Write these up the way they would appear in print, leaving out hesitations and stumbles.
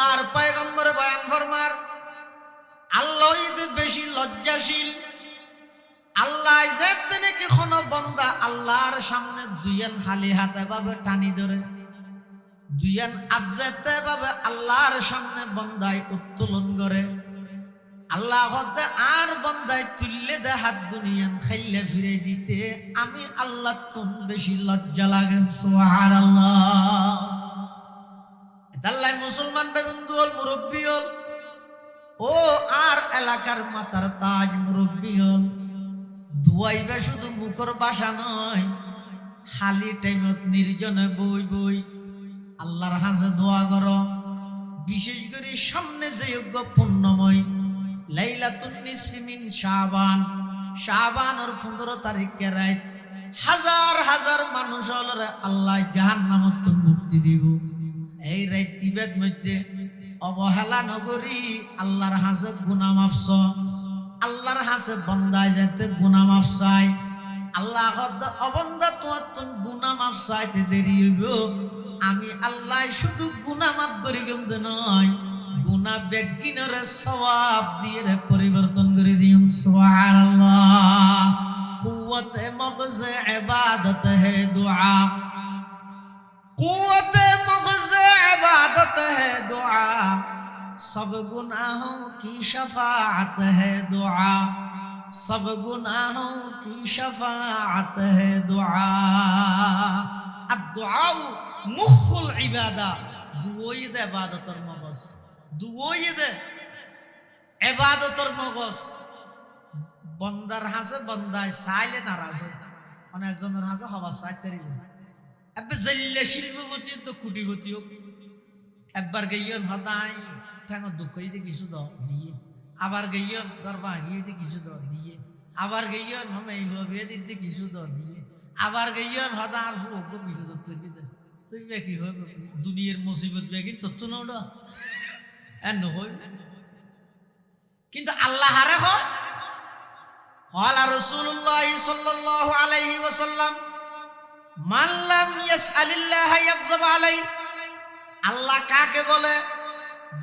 আল্লাহর পয়গম্বর বয়ান ফরমার আল্লাহ বেশি লজ্জাশীল। আল্লাহ যেতে নাকি কোনো বান্দা আল্লাহর সামনে দুইয়ান হালি হাতে ভাবে টানি ধরে, দুইয়ান আবজাতে ভাবে আল্লাহর সামনে বান্দায় উত্তোলন করে, আল্লাহ হতে আর বান্দায় তুললে দে হাত দুনিয়ান খাইলে ফিরে দিতে আমি আল্লাহ তুম বেশি লজ্জা লাগে। সুবহানাল্লাহ। আল্লাহ মুসলমান বেবন্ধু হল, মুরব্বী হল, ও আর এলাকার মাতার তাজ মুরব্বী হল, দুয়াইবে শুধু মুখর বাসা নয়, খালি টাইমত নির্জনে বই বই আল্লাহর হাজে দোয়া করো। বিশেষ করে সামনে যে যোগ্য পুণ্যময় লাইলাতুন নিসফি মিন শাবান, শাবানের 15 তারিখে রাত হাজার হাজার মানুষ হলরে আল্লাহ জাহান্নামত মুক্তি দিব। এই রাত ইবাদ মধ্যে অবহেলা নগরী আল্লাহর হাজে গুনাহ মাফ, আল্লাহর হাসে বন্দায় যেতে গুনাহ মাফ চাই। আল্লাহ অবন্দা তোমার গুনাহ মাফ চাইতে দেরি হইব, আমি আল্লাহ শুধু গুনাহ মাফ করি কিন্তু নয়, গুনাহ বেগিনরে সওয়াব দিয়ে পরিবর্তন করে দিও। সুবহানাল্লাহ। কুওয়াতে মগজে ইবাদত হে দুআ, কুওয়াতে মগজে ইবাদত হে দুআ, सब गुनाहों की शफाअत है दुआ, सब गुनाहों की शफाअत है दुआ। दुआ मुखुल इबादा, दुआई दे इबादतर मगज, दुआई दे इबादतर मगज। बंदार हासे बंदाय साइले नाराज হয়, অনেক জনের হাসে হওয়া চাইতে এবে জেলে শিল্পপতি তো কোটিপতি হোক, একবার গইয়ন হতাই ঠ্যাঙ দুঃখ হইতে কিছু দ দিয়ে, আবার গইয়ন গর্বা গিয়েতে কিছু দ দিয়ে, আবার গইয়ন হমে বিয়ে দিতে কিছু দ দিয়ে, আবার গইয়ন হতার ফুক কিছু দ তুই তুই কি হইব দুনিয়ার মুসিবত বেগিন তো তো নড় এন হইব। কিন্তু আল্লাহ হারে হয় قال رسول الله صلى الله عليه وسلم من لم يسأل الله يغضب عليه। আল্লাহ কাকে বলে?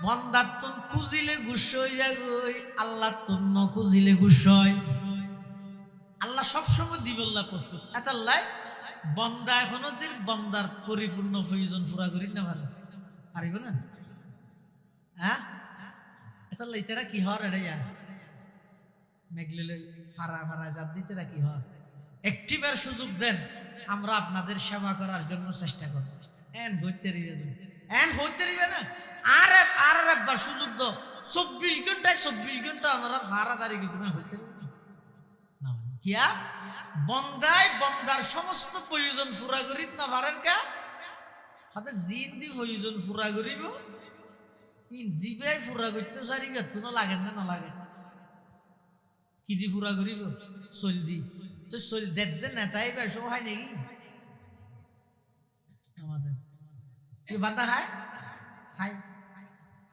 বন্দার তুন খুঁজিলে গুস্স হয়ে যাগই, আল্লাহ তুন ন খুঁজিলে গুস্স হয়। আল্লাহ সবসময় দিবল্লা প্রস্তুত। এতাল্লাই বন্দা এখনো দিন বন্দার পরিপূর্ণ প্রয়োজন পুরা করি না পারে, পারিব না? হ্যাঁ, এতাল্লাই তেরা কি হর এটা মেঘলে ফারা ফারা যার দিতে কি হর একটিবার সুযোগ দেন, আমরা আপনাদের সেবা করার জন্য চেষ্টা করি। এন হইতে দিবে না, আর একবার সুযোগ দাও। 24 ঘন্টায় 24 ঘন্টা ওনারা ভাড়া দাঁড়িয়ে গুণা হইতে না কিয়া বন্দায় বন্দার সমস্ত প্রয়োজন পুরা করিত না পারেন কা হাতে জিন দি প্রয়োজন পুরা করিব, জিবে পুরা করতে চারিবে তো না লাগে না লাগে কি দি পুরা করিব চল দি তো চল দেখতে নেতাই বেশ হয় নাকি আমাদের বান্দা হায় হায়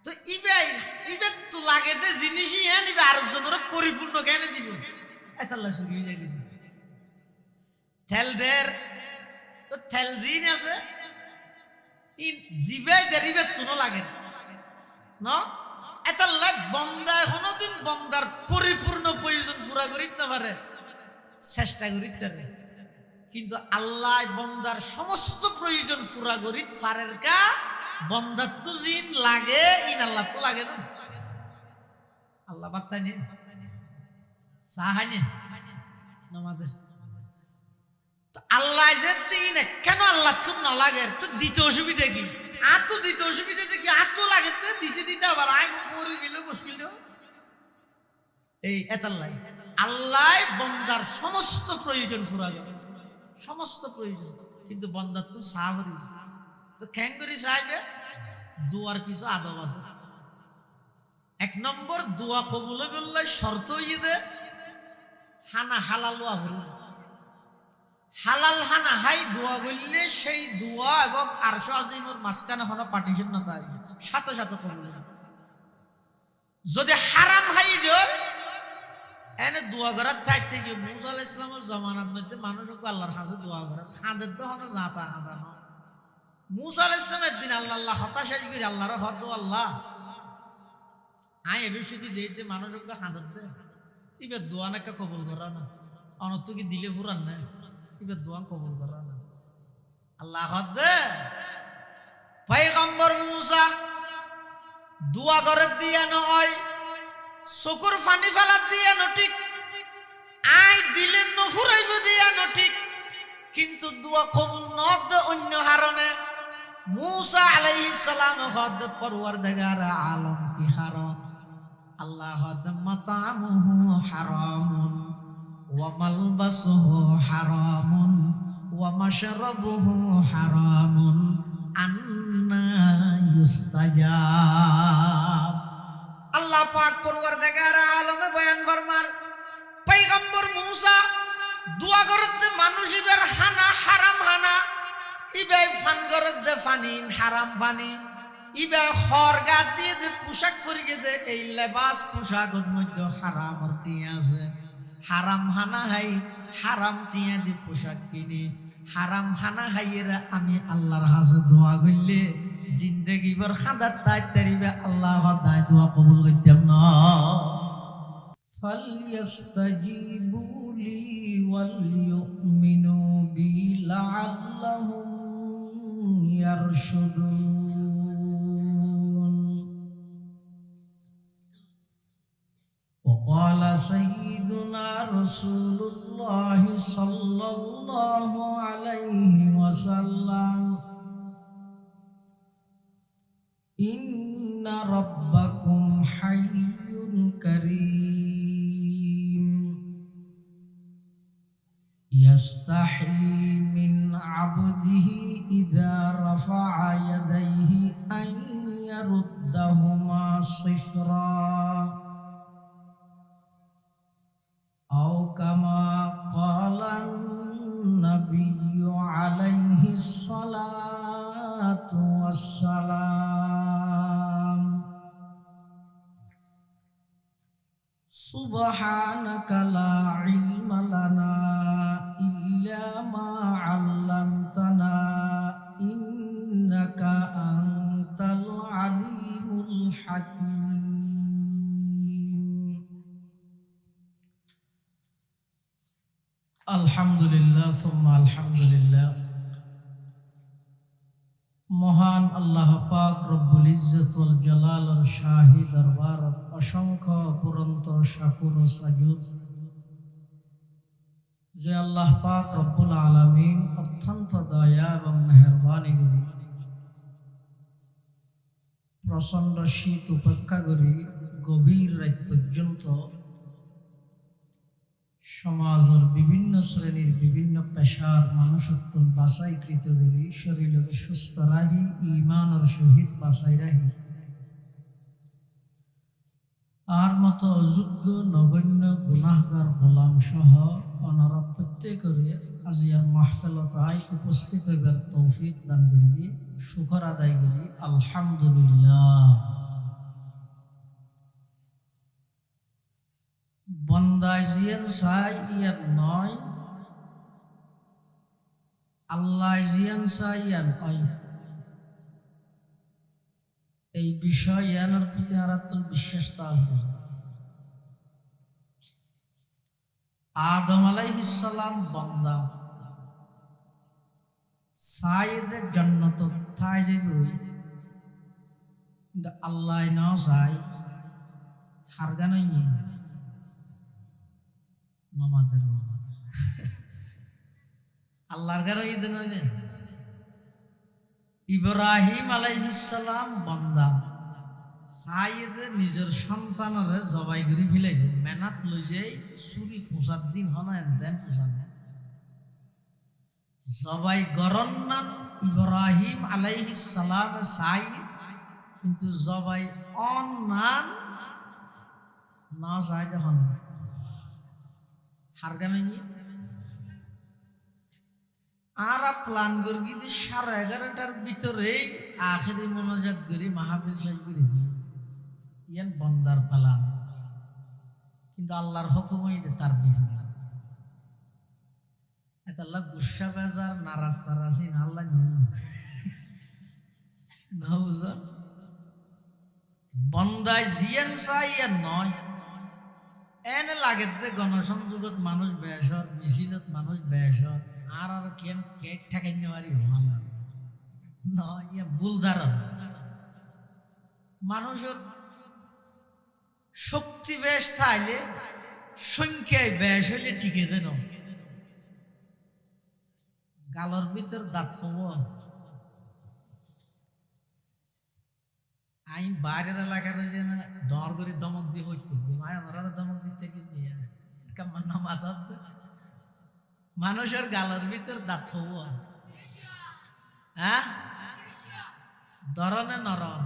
তো ইবে তো লাগে দে জিনিসই হ্যাঁ নিবে আর জনের পরিপূর্ণ জ্ঞান দিবে। আল্লাহ শুরু হয়ে যায় তেলদের তো তেল জিন আছে জিবে দেরিবে তুনো লাগে ন এতাল্লাহ বন্দা এখনো দিন বন্দার পরিপূর্ণ প্রয়োজন পুরা করিতে না পারে, চেষ্টা করিতে পারে, কিন্তু আল্লাহ বন্দার সমস্ত প্রয়োজন পুরা করিতে পারের কা বন্দার তো জিন লাগে ইন আল্লাহ তো লাগে না। আল্লাহ বার্তা নিয়ে সাহানি আমাদের আল্লাহ যে তিন কেন আল্লাহ তো না লাগে তো দিতে অসুবিধা কি? আর তো দিতে অসুবিধা দেখি আর তো লাগে দিতে দিতে আবার আয় পড়ে গেল মুশকিল। এই এতাল্লাই আল্লাহ বন্দার সমস্ত প্রয়োজন পুরা করে, সমস্ত প্রয়োজন, কিন্তু বন্দার তো সাহাবরি তো খ্যাঙ্গরি সাহেবে দুয়ার কিছু আদব আছে। 1 নম্বর দোয়া কবুল বললে শর্ত হইয়ে দে হানা হালাল হালাল হানা হাই দোয়া বললে সেই দোয়া এবং আরশ আজিমের মাঝখানে হলো পার্টিশন না থাকে সাথে সাথে কবুল। যদি হারাম হাই দেয় এনে দোয়া করার থাকতে কি মুসা আলাইহিস সালামের জামানার মধ্যে মানুষ আল্লাহর কাছে দোয়া করে খাঁদের তো হলো জাতা হাঁদানো মুসা আলাইহিস সালামের দিন আল্লাহ হতাশ হয়ে গেল, আল্লাহর হদ আল্লাহ আই এ বিষয়টি দেইতে মানুষকে হাঁদত দে, এবার দোয়া নাকা কবুল করা না, অনত কি দিলে ফুরান না, এবার দোয়া কবুল করা না। আল্লাহ হদ দে পয়গম্বর মুসা দোয়া করে দিয়া নয়, চকুর পানি ফেলা দিয়া ন ঠিক, আই দিলে নফুরাইব দিয়া ন ঠিক, কিন্তু দোয়া কবুল নদ অন্য হারণে। মুসা আলাইহিস সালাম হদ পরওয়ারদিগার আলম কি হারণ, আল্লাহ হদ মাতামুহু হারামুন ওয়া মালবাসুহু হারামুন ওয়া মাশরাবুহু হারামুন আন্না ইউস্তাজাব। আল্লাহ পাক পরওয়ারদিগার আলমে বয়ান ফরমার পয়গম্বর মুসা দোয়া করতে মানুষ ইবের হানা হারাম হানা, ইবে ফান করতে ফানি হারাম ফানি, ইবে খরগা দিয়ে দে পোশাক পরিয়ে দে, এই লেবাস পোশাকত মধ্যে হারাম দিয়ে আছে, হারাম হানা হাই হারাম দিয়ে দি পোশাক কিনি, হারাম হানা হাইয়েরা আমি আল্লাহর হাজে দোয়া করলে জিন্দগি ভর খাদার তাই তারিবে আল্লাহ দায় দোয়া কবুল করতাম না। فَلْيَسْتَجِيبُوا لِي وَلْيُؤْمِنُوا بِي لَعَلَّهُمْ يَرْشُدُونَ. وقال سيدنا رسول الله صلى الله عليه وسلم إن ربكم حي كريم يستحي من عبده إذا رفع يديه أن يردهما صفرا أو كما قال النبي عليه الصلاة والسلام. سبحانك لا علم لنا إلا ما علمتنا إنك أنت العليم الحكيم. الحمد لله ثم الحمد لله. মহান আল্লাহ পাক রব্বুল ইজ্জত ওয়াল জালালের শাহী দরবারত অসংখ্য পুরন্ত শাকুর ও সাজুদ যে আল্লাহ পাক রব্বুল আলামিন অত্যন্ত দয়া এবং মেহেরবানি করি প্রচণ্ড শীত উপেক্ষা করি গভীর রাত পর্যন্ত সমাজের বিভিন্ন শ্রেণীর বিভিন্ন পেশার মানুষত্ব বাছাইকৃত করি শরীরের সুস্থ রাহি ঈমানের সহিত বাছাই রাহি আর মতো অযোগ্য নগণ্য গুনাহগার গোলাম সহ অনারা প্রত্যেকরে আজিয়ার মাহফিলতায় উপস্থিত হইবার তৌফিক দান করি, শুকর আদায় করি আলহামদুলিল্লাহ। বন্দায় জিয়ান চাই ইয়াত নয়, আল্লাহ জিয়ান চাই ইয়ান হয়, এই বিষয় ইয়ানোর প্রতি আর বিশ্বাস থাকবে। আদম আলাইহিস সালাম বন্দা চাইদের জান্নাত থাই যাবে, কিন্তু আল্লাহ না চাই হারগা নাই নমাজের আল্লাহর গান ঈদ নয় না। ইব্রাহিম আলাইহিস সালাম বান্দা চাইয়ে নিজের সন্তানরে জবাই করে ফেলাইব, মেনাত লই যাই চুরি পোষার দিন হন দেন পোষা দেন জবাই গরন নান ইব্রাহিম আলাইহিস সালাম চাই, কিন্তু জবাই অন নান না চাই যখন হারগান আর প্লান করি 11:30টার ভিতরে আখেরি মোনাজাত করি মাহফিল শেষ করে দিই, ইয়ান বন্দার প্লান, কিন্তু আল্লাহর হুকুম হইতে তার বিপরীত। এত আল্লাহ গুসা বেজার নারাজ তারাসি আল্লাহ না বুঝা বন্দায় জিয়ান চাই আর নয় এনে লাগে যে গণসংযোগত মানুষ বেসর মিছিলত মানুষ বেসর আর কেন কেক ঠেকাই নেওয়ারি ভালো নয় ইয়া ভুল ধারণা মানুষের শক্তি বেশ থাইলে সংখ্যায় বেশ হইলে টিকে দেন গালর ভিতর দাঁত হব আমি বাইরের এলাকার ডর করে দমক দিয়ে হইতে মায়া দমক দিতে মাথা মানুষের গালর ভিতর দাঁত হব হ্যাঁ ধরনে নরম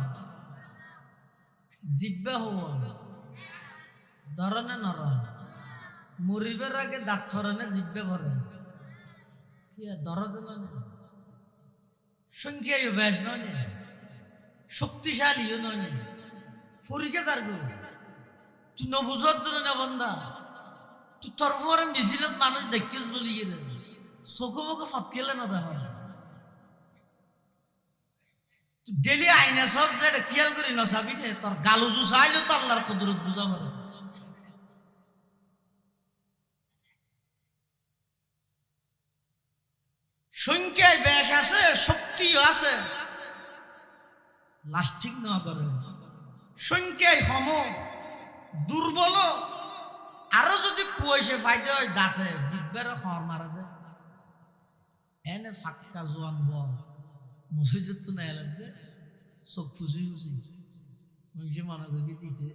জিব্বা হব ধরনে নরম মরিবের আগে দাঁত ফরনে জিব্বে ফরেন কি দরদ সংখ্যায় বেশ নয় শক্তিশালীও নয় ফরিকে যার তুই নবুঝর না বন্ধা তুই তোর পরে মিছিলত মানুষ দেখিস বলি রে চোখে মুখে ফটকেলে না দেখা তুই ডেলি আইনে সব যেটা খেয়াল করি নসাবি রে তোর গালুজু চাইলেও তো আল্লাহর কুদরত বুঝা পারে সংখ্যায় বেশ আছে শক্তিও আছে লাস্টিং না করে সংখ্যায় সম দুর্বল আরো যদি কুয়াশে ফাইতে হয় দাঁতে জিব্বের খড় মারা দে এনে ফাঁকা জোয়ান বল মসজিদ তো নাই লাগবে চোখ ফুসি ফুসি মানুষে মনে করি দিতে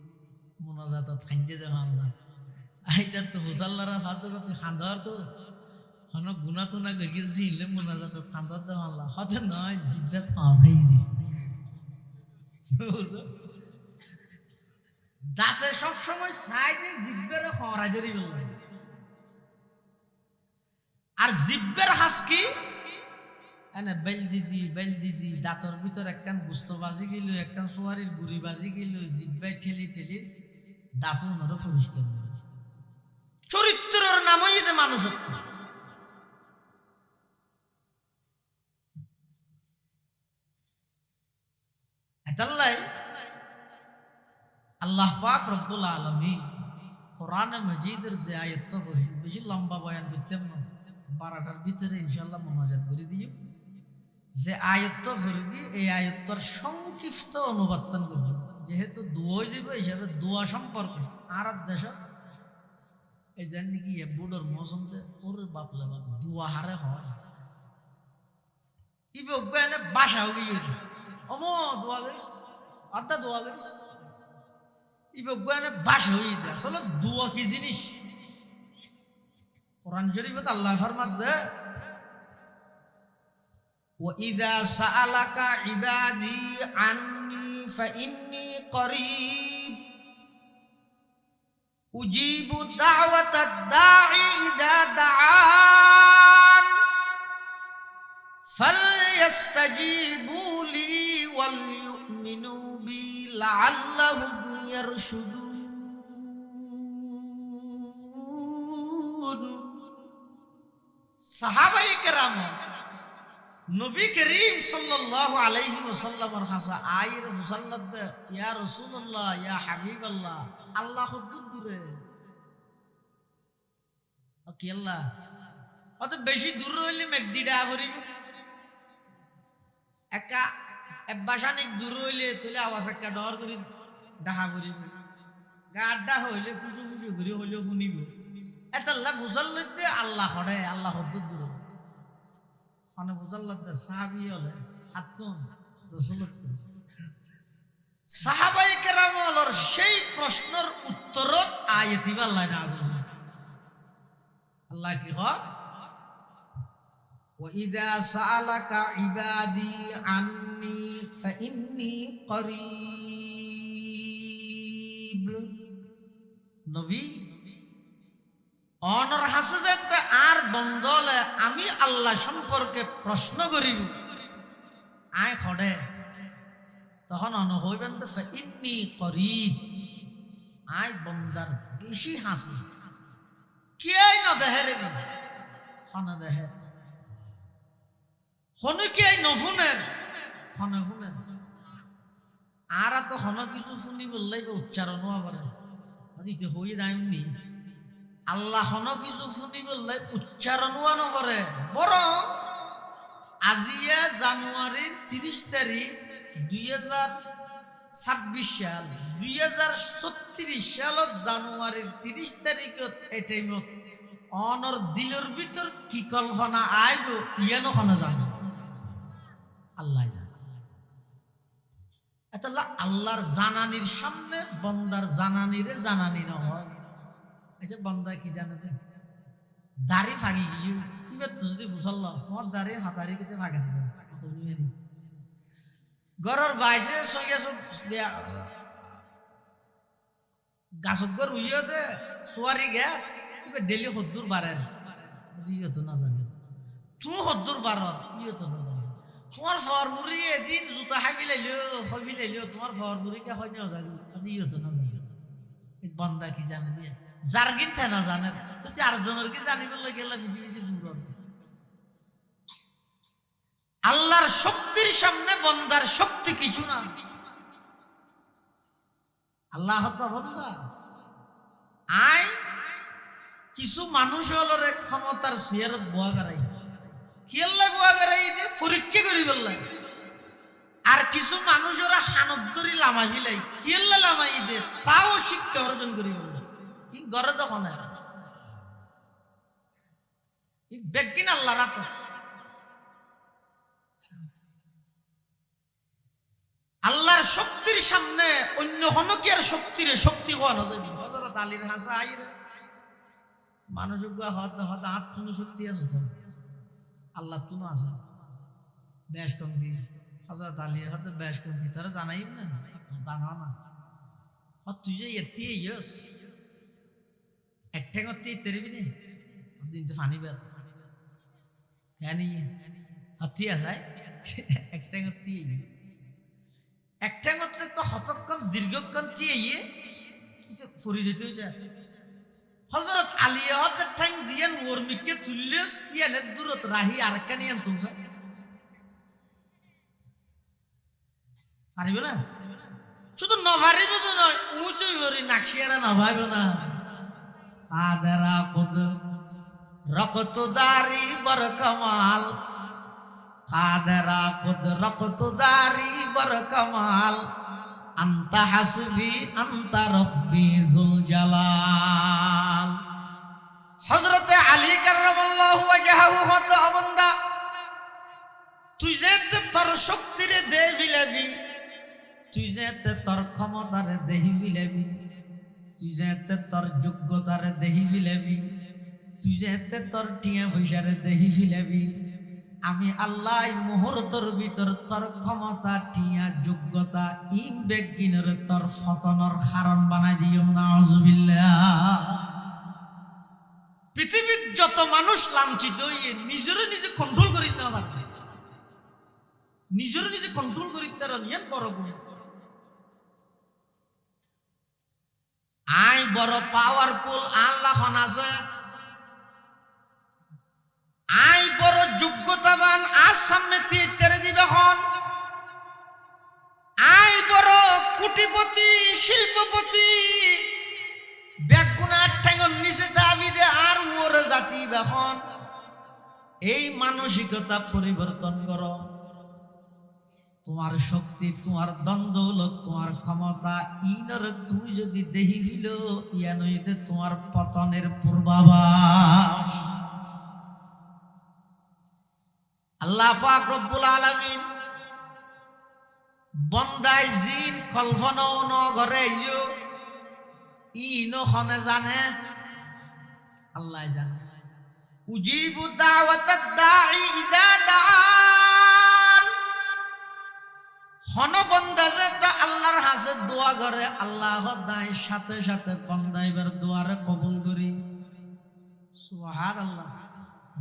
মোনাজাত খাইতে দেওয়ার না আইটার তো হোসাল্লার হাতের খান্দার তো হন গুনা তো না করি জিলে মোনাজাত খান্দার দেওয়ার হতে নয় জিব্বে খাওয়াই দি দাঁতে সবসময় ছাই দিয়ে জিব্বের খরাই ধরি বলল আর জিব্বের হাসকি এনে বেল দিদি দাঁতর ভিতর একখান গুস্ত বাজি গেল একখান সোয়ারির গুড়ি বাজি গেল জিব্বাই ঠেলি ঠেলি দাঁত ওনারও পরিষ্কার চরিত্রের নামই যে মানুষ আল্লাহ পাক রব্বুল আলামিন কোরআনে মাজিদের যে আয়াত করি বেশি লম্বা বয়ান করতেম না 12টার ভিতরে ইনশাআল্লাহ মোনাজাত করে দিও যে আয়াত করি দি এই আয়াতটার সংক্ষিপ্ত অনুবাদন করব যেহেতু দোয়া যাবে হিসাবে দোয়া সম্পর্ক আর দেশ এই জানি কি বুড়োর মৌসুমতে ওর বাপলে বাপ দোয়া হারে হয় ইবে ওখানে বাসা হয়ে গিয়েছে অমো দোয়া করিস আদা দোয়া করিস ইবে ওখানে বাসা হয়ে যায় আসলে দোয়া কি জিনিস কোরআন শরীফে আল্লাহ ফরমান দে وَإِذَا سَأَلَكَ عِبَادِي عَنِّي فَإِنِّي قَرِيبٌ أُجِيبُ دَعْوَةَ الدَّاعِ إِذَا دَعَانِ فَلْيَسْتَجِيبُوا لِي وَلْيُؤْمِنُوا بِي لَعَلَّهُمْ يَرْشُدُونَ সাহাবায়ে কেরাম নবী করিম সাল্লাল্লাহু আলাইহি ওয়াসাল্লামের কাছে আইর মুসাল্লাত ইয়া রাসূলুল্লাহ ইয়া হাবিবাল্লাহ আল্লাহ কত দূরে ওকে আল্লাহ অত বেশি দূর হইলে মেঘদিডা ভরিব একা এবাসানিক দূর হইলে তুলে আওয়াজ একটা ডর করি দেখা ভরিব গাড্ডা হইলে ফুসু ফুসু করে হইলে শুনিব এত আল্লাহ মুসাল্লাতে আল্লাহ করে আল্লাহ কত দূরে মানে মুজাল্লাদ সাহাবী হলে হাতুন রাসূলুল্লাহ সাহাবায়ে কেরামের সেই প্রশ্নের উত্তরত আয়াতি আল্লাহ নাযিল আল্লাহ কি কয় وَإِذَا سَأَلَكَ عِبَادِي عَنِّي فَإِنِّي قَرِيبٌ নবী অনর হাসেজত আর বন্দলে আমি আল্লাহ সম্পর্কে প্রশ্ন করিব আয় খড়ে তখন অন হইবেন তো ইন্নি করিব আয় বন্দার বেশি হাসি কে না দেহের খনে দেহে হনে কে নফুনের খনে ফুনের আর তো হন কিছু শুনি বললেই উচ্চারণও আবার দিতে হই দায়নি আল্লাহ হন কিছু শুনি বললে উচ্চারণও নকরে বরং আজিয়া জানুয়ারির 30 তারিখ 2026 সাল 2036 সালত জানুয়ারির 30 তারিখত এই টাইমত অনর দিলের ভিতর কি কল্পনা আইব ইয়ানো হন জানো আল্লাহ জানে এতলা আল্লাহর জানানির সামনে বন্দার জানানিরে জানানি না হয় আচ্ছা বন্দা কি জানে দে দাড়ি ফাগি গিয়ে এবার তো যদি ফুসাল্লাহ মোর দাড়ি হাতারি কেটে ফাগে দেবে ঘরের বাইসে সইয়া গাছক গর উইয়ে দে সোয়ারি গ্যাস এবার ডেলি হদ্দুর বাড়ের ইয়ে তো না জানি তুই হদ্দুর বাড়র ইয়ে তো না জানি তোমার ফর মুড়ি এদিন জুতা হাবি লাইলো তোমার ফর মুড়ি কে হয় না জানি ইয়ে তো না জানি বন্দা কি জানে দিয়ে জার্গিন থে না জানে তো চারজনের কি জানিবার লাগে গেলা বেশি বেশি দূর আল্লাহর শক্তির সামনে বন্দার শক্তি কিছু না আল্লাহ তো বন্দা আই কিছু মানুষ হলো রে ক্ষমতার সিয়ারত বুয়া গারাই কিল্লা বুয়া গারাই দিয়ে পরীক্ষা করি বললাই আর কিছু মানুষেরা হানদ্দরি লামাই বিলাই কিল্লা লামাই দে তাও শিক্ষা অর্জন করি বললাই ই ঘরে তখন বেগিন আল্লাহ রাত আল্লাহর শক্তির সামনে অন্য কোন কি আর শক্তিরে শক্তি হওয়া না যাবে হযরত আলীর হাসা আইরে মানুষ হদ হদ আট কোনো শক্তি আছে তো আল্লাহ তুনো আছে বেশ কম কি হযরত আলী হদ বেশ কম কি তারা জানাই না জানা না তুই যে এতি ইয়স একটা করতে তেরবি নে দিন তো ফানি বেত হ্যাঁ নি হাতি আছে একটা করতে একটা করতে তো হতক্ষণ দীর্ঘক্ষণ দিয়ে ফুরি যেতে হয়েছে হযরত আলী হদের ঠ্যাং জিয়ান ওরমিকে তুললে ইয়ানের দূরত রাহি আর কানি আনতুম পারিবে না শুধু নভারিবে তো নয় উঁচুই হরি নাকশিয়ারা নভাইবে না কাদেরা কুদ রকত দারি বর কমাল কাদেরা কুদ রকত দারি বর কমাল আন্তা হাসবি আন্তা রব্বি জুল জালাল হযরতে আলী কাররামাল্লাহু ওয়াজহাহু হদ অবন্দা তুই যে তোর শক্তিরে দে ভিলাবি তুই যে তোর ক্ষমতারে দেহি ভিলাবি তুই যে তোর যোগ্যতারে দেহি ভিলাবি তুই যে তোর টিয়া পয়সারে দেহি ভিলাবি আমি আল্লাহ মুহূর্তর ভিতর তোর ক্ষমতা টিয়া যোগ্যতা ইম বেগিনের তোর ফতনের কারণ বানাই দিও নাউজুবিল্লাহ পৃথিবীর যত মানুষ লাঞ্ছিত হইয়ে নিজের নিজে কন্ট্রোল করি না পারছে নিজের নিজে কন্ট্রোল করি তার নিয়ন বড় গুণ আই বড় পাওয়ারফুল আল্লাহ আছে আই বড় যোগ্যতাবান আজ সামনে তেরে দিবে হন আই বড় কোটিপতি শিল্পপতি বেগুনার ঠেঙ্গন নিচে দাবি দে আর ওরে জাতি বেখন এই মানসিকতা পরিবর্তন করো তোমার শক্তি তোমার দ্বন্দ্ব তোমার ক্ষমতা ইনর তুই যদি দেহি ফিল ইয়ানইতে তোমার পতনের পূর্বাভাস আল্লাহ পাক রব্বুল আলামিন বন্দাই জিন কল্পনাও ন করে ইনো খনে জানে আল্লাহ জানে উজিবু দাওয়াতাদ দাঈ ইযা দাআন খন বন্দা যে আল্লাহর হাতে দোয়া করে আল্লাহ দাই সাথে সাথে বন্দাইবার দোয়ারে কবুল করি সুবহানাল্লাহ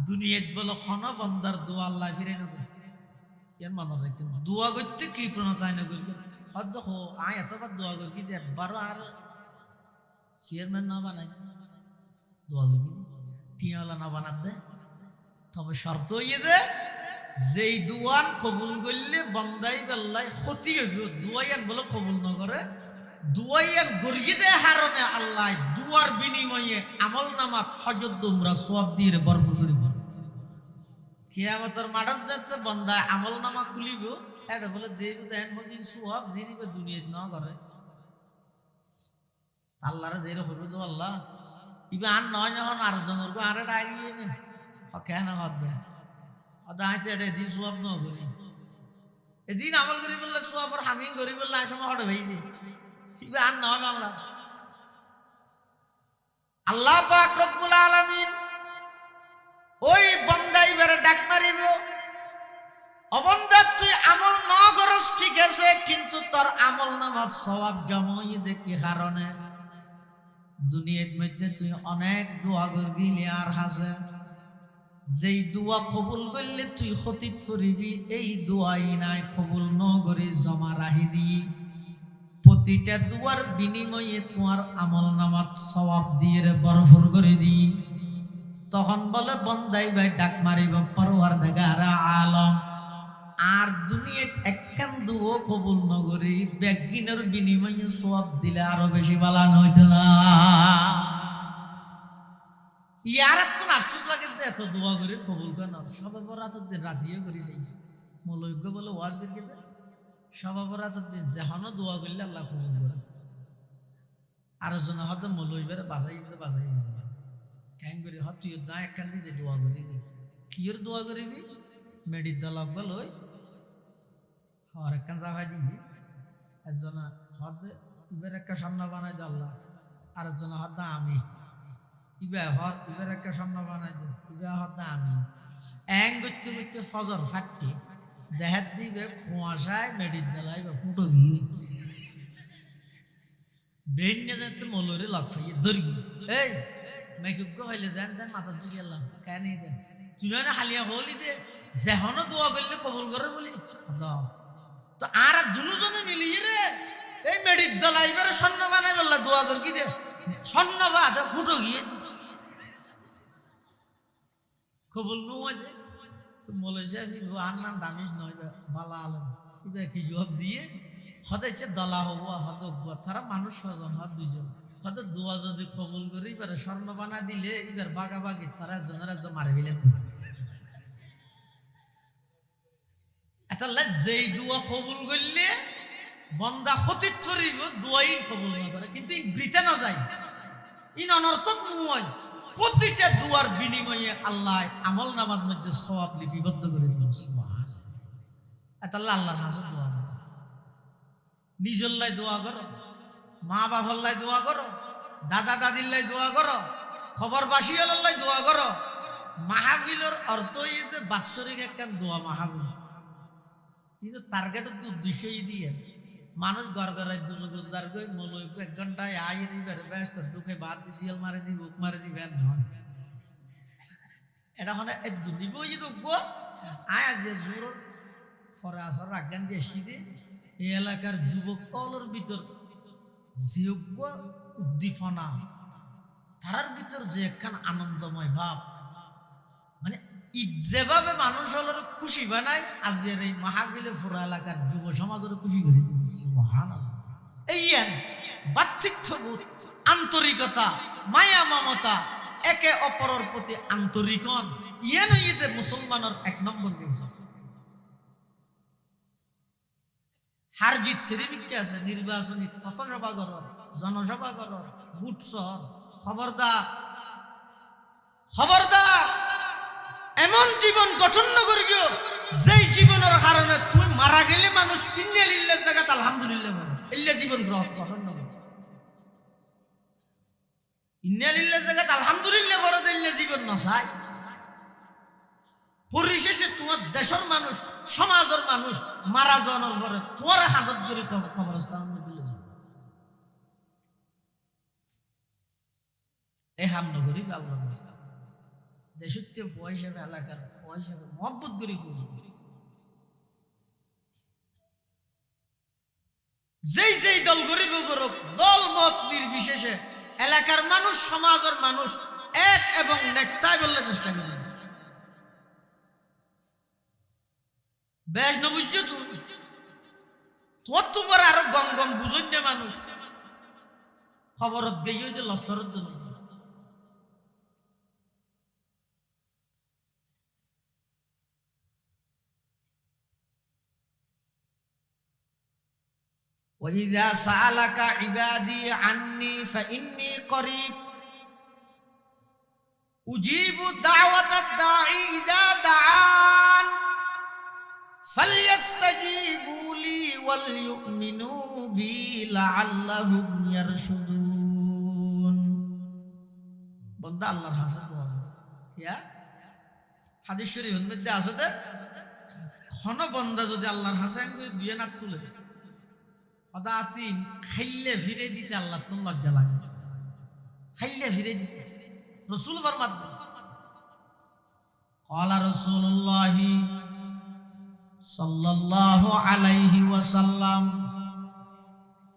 দুনিয়াত বলে খন বন্দার দোয়া আল্লাহ ফিরে না এর মনে রাখেন দোয়া করতে কি প্রণতায় না করবে হদ দেখো আয় এতবার দোয়া করবি একবারও আর চেয়ারম্যান না বানাই দোয়া করবি টিয়াওয়ালা না বানাত দে তবে শর্ত ইয়ে দে যেই দুয়ান কবুল করলে বন্দাই বেল্লাই ক্ষতি হইব, দুয়াইয়ান বলে কবুল নকরে, দুয়াইয়ান গরিয়ে দেয় হারণে আল্লাহ দুয়ার বিনিময়ে আমল নামাত হজত উমরা সওয়াব দিয়ে ভরপুর করিব। কিয়ামতের মাঠত যাতে বন্দায় আমল নামা খুলিব, এটা বলে দেব দেন মজিন সওয়াব জিনিবে দুনিয়াত না করে আল্লাহরে যেরে হইব তো আল্লাহ ইবা আর নয় যখন আর জনের কো আর এটা আগিয়ে নে কেন হদ দেয় অদাইতে এটা দিন সওয়াব ন করি এদিন আমল করি বললে সওয়াবর হামিং করি বললে এই সময় হটে ভাই দে ইবা আর নয় আল্লাহ। আল্লাহ পাক রব্বুল আলামিন ওই বান্দা এবারে ডাক মারিব, অবন্দা তুই আমল না করস ঠিক আছে, কিন্তু তোর আমল নামাত সওয়াব জমাই দে কি কারণে? দুনিয়ার মধ্যে তুই অনেক দোয়া করবি আর হাসে, যেই দোয়া কবুল করলে তুই ক্ষতিত করিবি, এই দোয়াই নাই কবুল ন করে জমা রাহি দি, প্রতিটা দোয়ার বিনিময়ে তোমার আমল নামাত সওয়াব দিয়ে ভরপুর করে দি। তখন বলে বন্দাই ভাই ডাক মারিব পরওয়ারদিগার আলম, আর দুনিয়াত একখান দুও কবুল নগরী ব্যাগিনের বিনিময়ে সওয়াব দিলে আরো বেশি বালান হইত না। ইয়ার তো আফসোস লাগে এত দোয়া করে কবুল কেন? সবাবরাতের দিন রাতিও করি সেই মৌলজ্ঞ বলে ওয়াজ করি সবাবরাতের দিন যেখানে দোয়া করলে আল্লাহ কবুল করে। আরো জন হয়তো মৌলইবারে বাজাই বাজাই কেন করি হ তুই দা একখান দিয়ে দোয়া করি কিয়র দোয়া করিবি মেডির দলক বল ওই হর একখান জাভাই দিয়ে একজন হদ ইবের একটা স্বর্ণ বানাই দে আল্লাহ, আর একজন হদ আমি ইবা হর ইবের একটা স্বর্ণ বানাই দে ইবা হদ আমি এং করতে করতে ফজর ফাটতে দেহাত দিবে কুয়াশায় মেডির দলাই বা ফুটো গিয়ে বেন্য যেতে মলরে লক ফাইয়ে দর্গি এই মেকুগ্য হইলে যান দেন মাথার দিকে এলাম কেন দেন তুই না হালিয়া হলি দে যেহনো দোয়া করলে কবুল করে বলি তো আর দুজনে মিলিয়ে রে এই মেডির দলাই এবারে স্বর্ণ বানাই বললা দোয়া কর কি দে স্বর্ণ বাদে ফুটো গিয়ে কবুল নয় দে মলেশিয়া আর নাম দামিস নয় বালা আলম এটা কি জবাব দিয়ে হতেছে দলা হবো হত তারা মানুষ ছজন হাত দুইজন হয়তো দোয়া যদি কবুল করে এবারে স্বর্ণ বানা দিলে এবার বাগাবাগি তারা একজনের একজন মারে ফেলে এটা যেই দোয়া কবুল করলে বন্দা ক্ষতির ছড়িব দোয়াই কবুল না করে, কিন্তু বৃতে না যায় ইন অনর্থক নয়। প্রতিটা দোয়ার বিনিময়ে আল্লাহ আমল নামার মধ্যে সওয়াব লিপিবদ্ধ করে দিল। সুবহান এটা আল্লাহর হাসে দোয়া করো, নিজের লাই দোয়া করো, মা বাবার লাই দোয়া করো, দাদা দাদির লাই দোয়া করো, খবরবাসীর লাই দোয়া করো। মাহফিলের অর্থ যে বাৎসরিক একটা দোয়া মাহফিল, কিন্তু টার্গেটের উদ্দেশ্যই দিয়ে মানুষ ঘর ঘরে দুজার গই মলই 1 ঘন্টায় আইয়ে দিবার ব্যস্ত ঢুকে বাদ দি সিয়াল মারে দি বুক মারে দি বেন নয় এটা হনে এ দুনিব ই দুগো আয় যে জোর ফরে আসর রাগান দিয়ে সিদে এই এলাকার যুবক অলর ভিতর যোগ্য উদ্দীপনা তারার ভিতর যে একখান আনন্দময় ভাব, মানে যেভাবে মানুষ হলোর খুশি বানায় আজকের এই মাহফিলে পুরো এলাকার যুব সমাজের খুশি করে দিবে। সুবহানাল্লাহ। এই ভাতৃত্ববোধ, আন্তরিকতা, মায়া মমতা, একে অপরের প্রতি আন্তরিকতা ইয়েতে মুসলমানের 1 নম্বর জিনিস। হার জিত সেরিবিকে আছে নির্বাচনী পথসভা কর, জনসভা কর, বুট শহর, খবরদার খবরদার এমন জীবন গঠন করিও যেই জীবনের কারণে তুই মারা গেলে মানুষ ইন্না লিল্লাহ জায়গাতে আলহামদুলিল্লাহ বলে ইল্লা জীবন গ্রহণ গঠন করে, ইন্না লিল্লাহ জায়গাতে আলহামদুলিল্লাহ বলে দিল্লা জীবন না চাই। পরিশেষে তোমার দেশের মানুষ সমাজের মানুষ মারা যাওয়ার পরে তোমার হাতত ধরে কবরস্থানের মধ্যে যাবে এই হামনগরী আল্লাহ দেশত্বে ফুয়া হিসাবে এলাকার ফুয়া হিসাবে মহব্বত করি যেই যেই দল গরিব করুক দল মত নির্বিশেষে এলাকার মানুষ সমাজের মানুষ এক এবং নেকটাই বললে চেষ্টা করি। বেশ না বুঝছো তো তোর তোমার আরো গম গম বুঝুন না মানুষ খবরত গেই যে লসরত দিল وإذا سألك عبادي عني فإني قريب أجيب دعوة الداعي إذا دعان فليستجيبوا لي وليؤمنوا بي لعلهم يرشدون بندا الله حسن يا হাদিস শরীফের মধ্যে আছে যে কোন বান্দা যদি আল্লাহর হাসান করে দুই নাক তুলে হদাতিন খাইলে ফিরে দিতে আল্লাহ তো লজ্জা লাগে খাইলে ফিরে দিতে রাসূল ফরমাতেন ক্বালা রাসূলুল্লাহ সাল্লাল্লাহু আলাইহি ওয়াসাল্লাম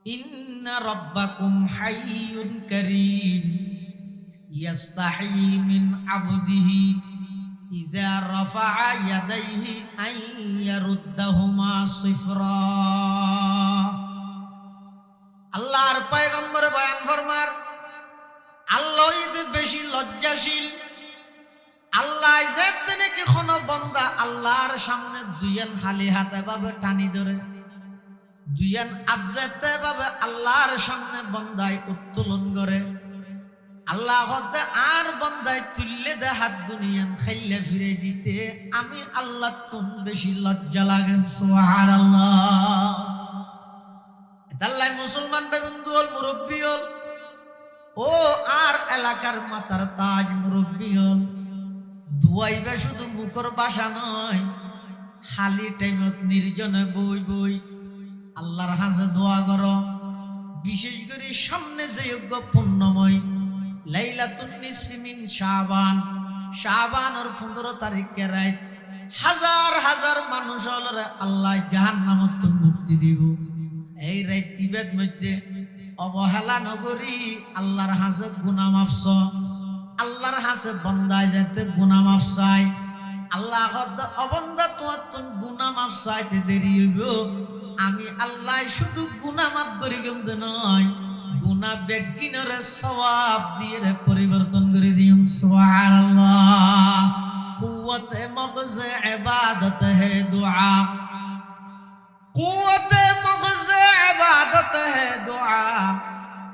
ইন্না রাব্বাকুম হাইয়ুন কারীম ইয়াস্তাহি মিন আবদিহি ইযা রাফা'a ইয়াদাইহি আন ইয়ারুদ্দাহুমা সিফরা আল্লাহর পয়গম্বর বয়ান ফরমার আল্লাহই তো বেশি লজ্জাশীল আল্লাহ যেতে নাকি কোন বান্দা আল্লাহর সামনে দুইয়ান খালি হাতে ভাবে টানি ধরে দুইয়ান আবজাতে ভাবে আল্লাহর সামনে বান্দায় উত্তোলন করে আল্লাহ হতে আর বান্দায় তুললে দে হাত দুনিয়ান খাইলে ফিরে দিতে আমি আল্লাহ তুম বেশি লজ্জা লাগে সুবহানাল্লাহ আল্লাহ মুসলমান বন্ধু হল মুরব্বী হল ও আর এলাকার মাথার তাজ মুরব্বী হল দুয়াইবে শুধু মুখর বাসা নয় খালি টাইমত নির্জনে বই বই আল্লাহর হাসে দোয়া করো বিশেষ করে সামনে যে যোগ্য পুণ্যময় লাইলাতুন নিসফি মিন শাবানের 15 তারিখে রাত হাজার হাজার মানুষ হলরে আল্লাহ জাহান্নামত থেকে মুক্তি দিব এই রাত ইবাদত মধ্যে অবহেলা নগরী আল্লাহর হাসে গুনাহ মাফ আল্লাহর হাসে বান্দা যাতে গুনাহ মাফ চাই আল্লাহ কত অবন্দা তোমার গুনাহ মাফ চাইতে দেরি হইব আমি আল্লাহ শুধু গুনাহ মাফ করি কেমতে নয় গুনাহ বেগিনরে সওয়াব দিয়ে পরিবর্তন করে দিম সুবহানাল্লাহ কুওয়াতে মগজে ইবাদত হে দুআ কুওয়াতে মগজে इबादत है दुआ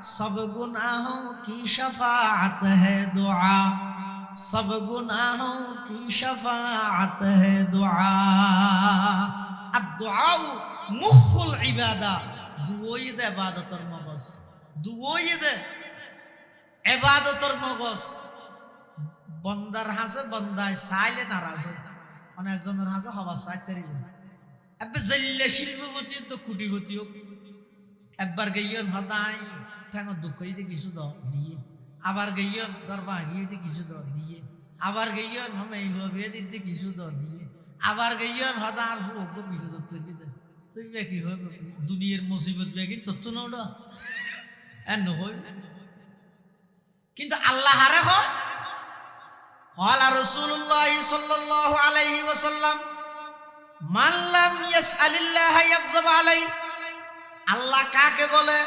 सब गुनाहों की शफाअत है दुआ सब गुनाहों की शफाअत है दुआ الدعاء مخ العبادة দুইয়ে ইবাদতের মগজ দুইয়ে ইবাদতের মগজ বন্দার হাসে বন্দায় চাইলে নারাজ হয় অনেকজনের হাসে হওয়া চাইতে এবার জেলে শিল্পপতি তো কুটিপতি হোক একবার গেইয়ন হতাই ঠ্যাঙ দুঃখ হইতে কিছু দ দিয়ে আবার গেইয়ন গর্বা গিয়ে কিছু দ দিয়ে আবার গেইয়ন হবে এইভাবে দিতে কিছু দ দিয়ে আবার গেইয়ন হতার ফুক কিছু দ তুই কি হবে দুনিয়ার মুসিবত বেগিন তত্ত্ব না ওটা এন হই কিন্তু আল্লাহ হারে হয় قال رسول الله صلى الله عليه وسلم من لم يسأل الله يغضب عليه আল্লাহ কাকে বলে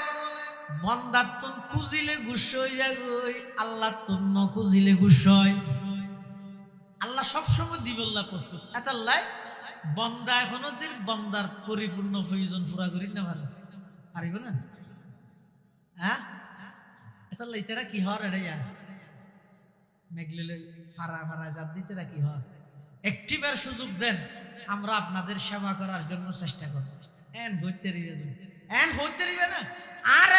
বান্দা তুন খুঁজিলে গুস্স হই যাগই আল্লাহ তুন ন খুঁজিলে গুস্স হয় আল্লাহ সব সময় দিবল্লাহ প্রস্তুত এতাল্লাই বান্দা এখনো দিন বান্দার পরিপূর্ণ প্রয়োজন পুরা করি না পারিব না হ্যাঁ এতাল্লাই তেরা কি হর এটা ইয়া মেঘলিলে ফারা ফারা জাত দিতেরা কি হর একটিবার সুযোগ দেন আমরা আপনাদের সেবা করার জন্য চেষ্টা করব এন হইতে দিবে না আর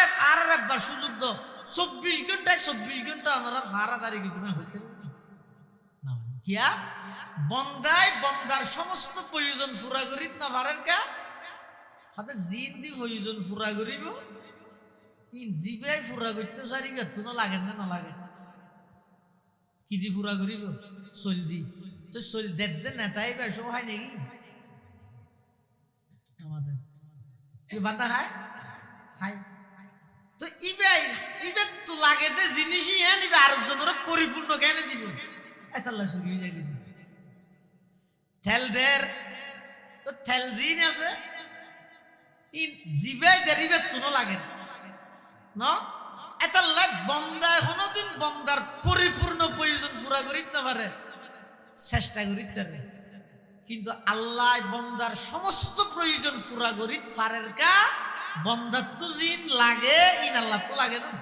একবার সুযোগ দাও 24 ঘন্টা ওনারা ভাড়া দাঁড়িয়ে গুণা হইতে না কিয়া বন্দায় বন্দার সমস্ত প্রয়োজন পুরা করিত না পারেন কা হাতে জিন দি প্রয়োজন পুরা করিব ইন জিবে পুরা করতে সারিবে তো না লাগে না লাগে কি দি পুরা করিব চল দি তো চল দেন না তাই বেশ হয় নাকি আমাদের কি বান্দা হাই তো ইবে তো লাগে দে জিনিসই নিবে আর জনের পরিপূর্ণ জ্ঞান দিব এতাল্লা শুরু হয়ে যায় তেল দের তো তেল জিবে দেরিবে তুনো লাগে না এটা লাভ বন্দা কোনদিন বন্দার পরিপূর্ণ প্রয়োজন পুরা করিতে না পারে চেষ্টা করিতে পারে কিন্তু আল্লাহ বন্দার সমস্ত প্রয়োজন পুরা করিতে পারের কা বন্দার তো জিন লাগে ইন আল্লাহ তো লাগে না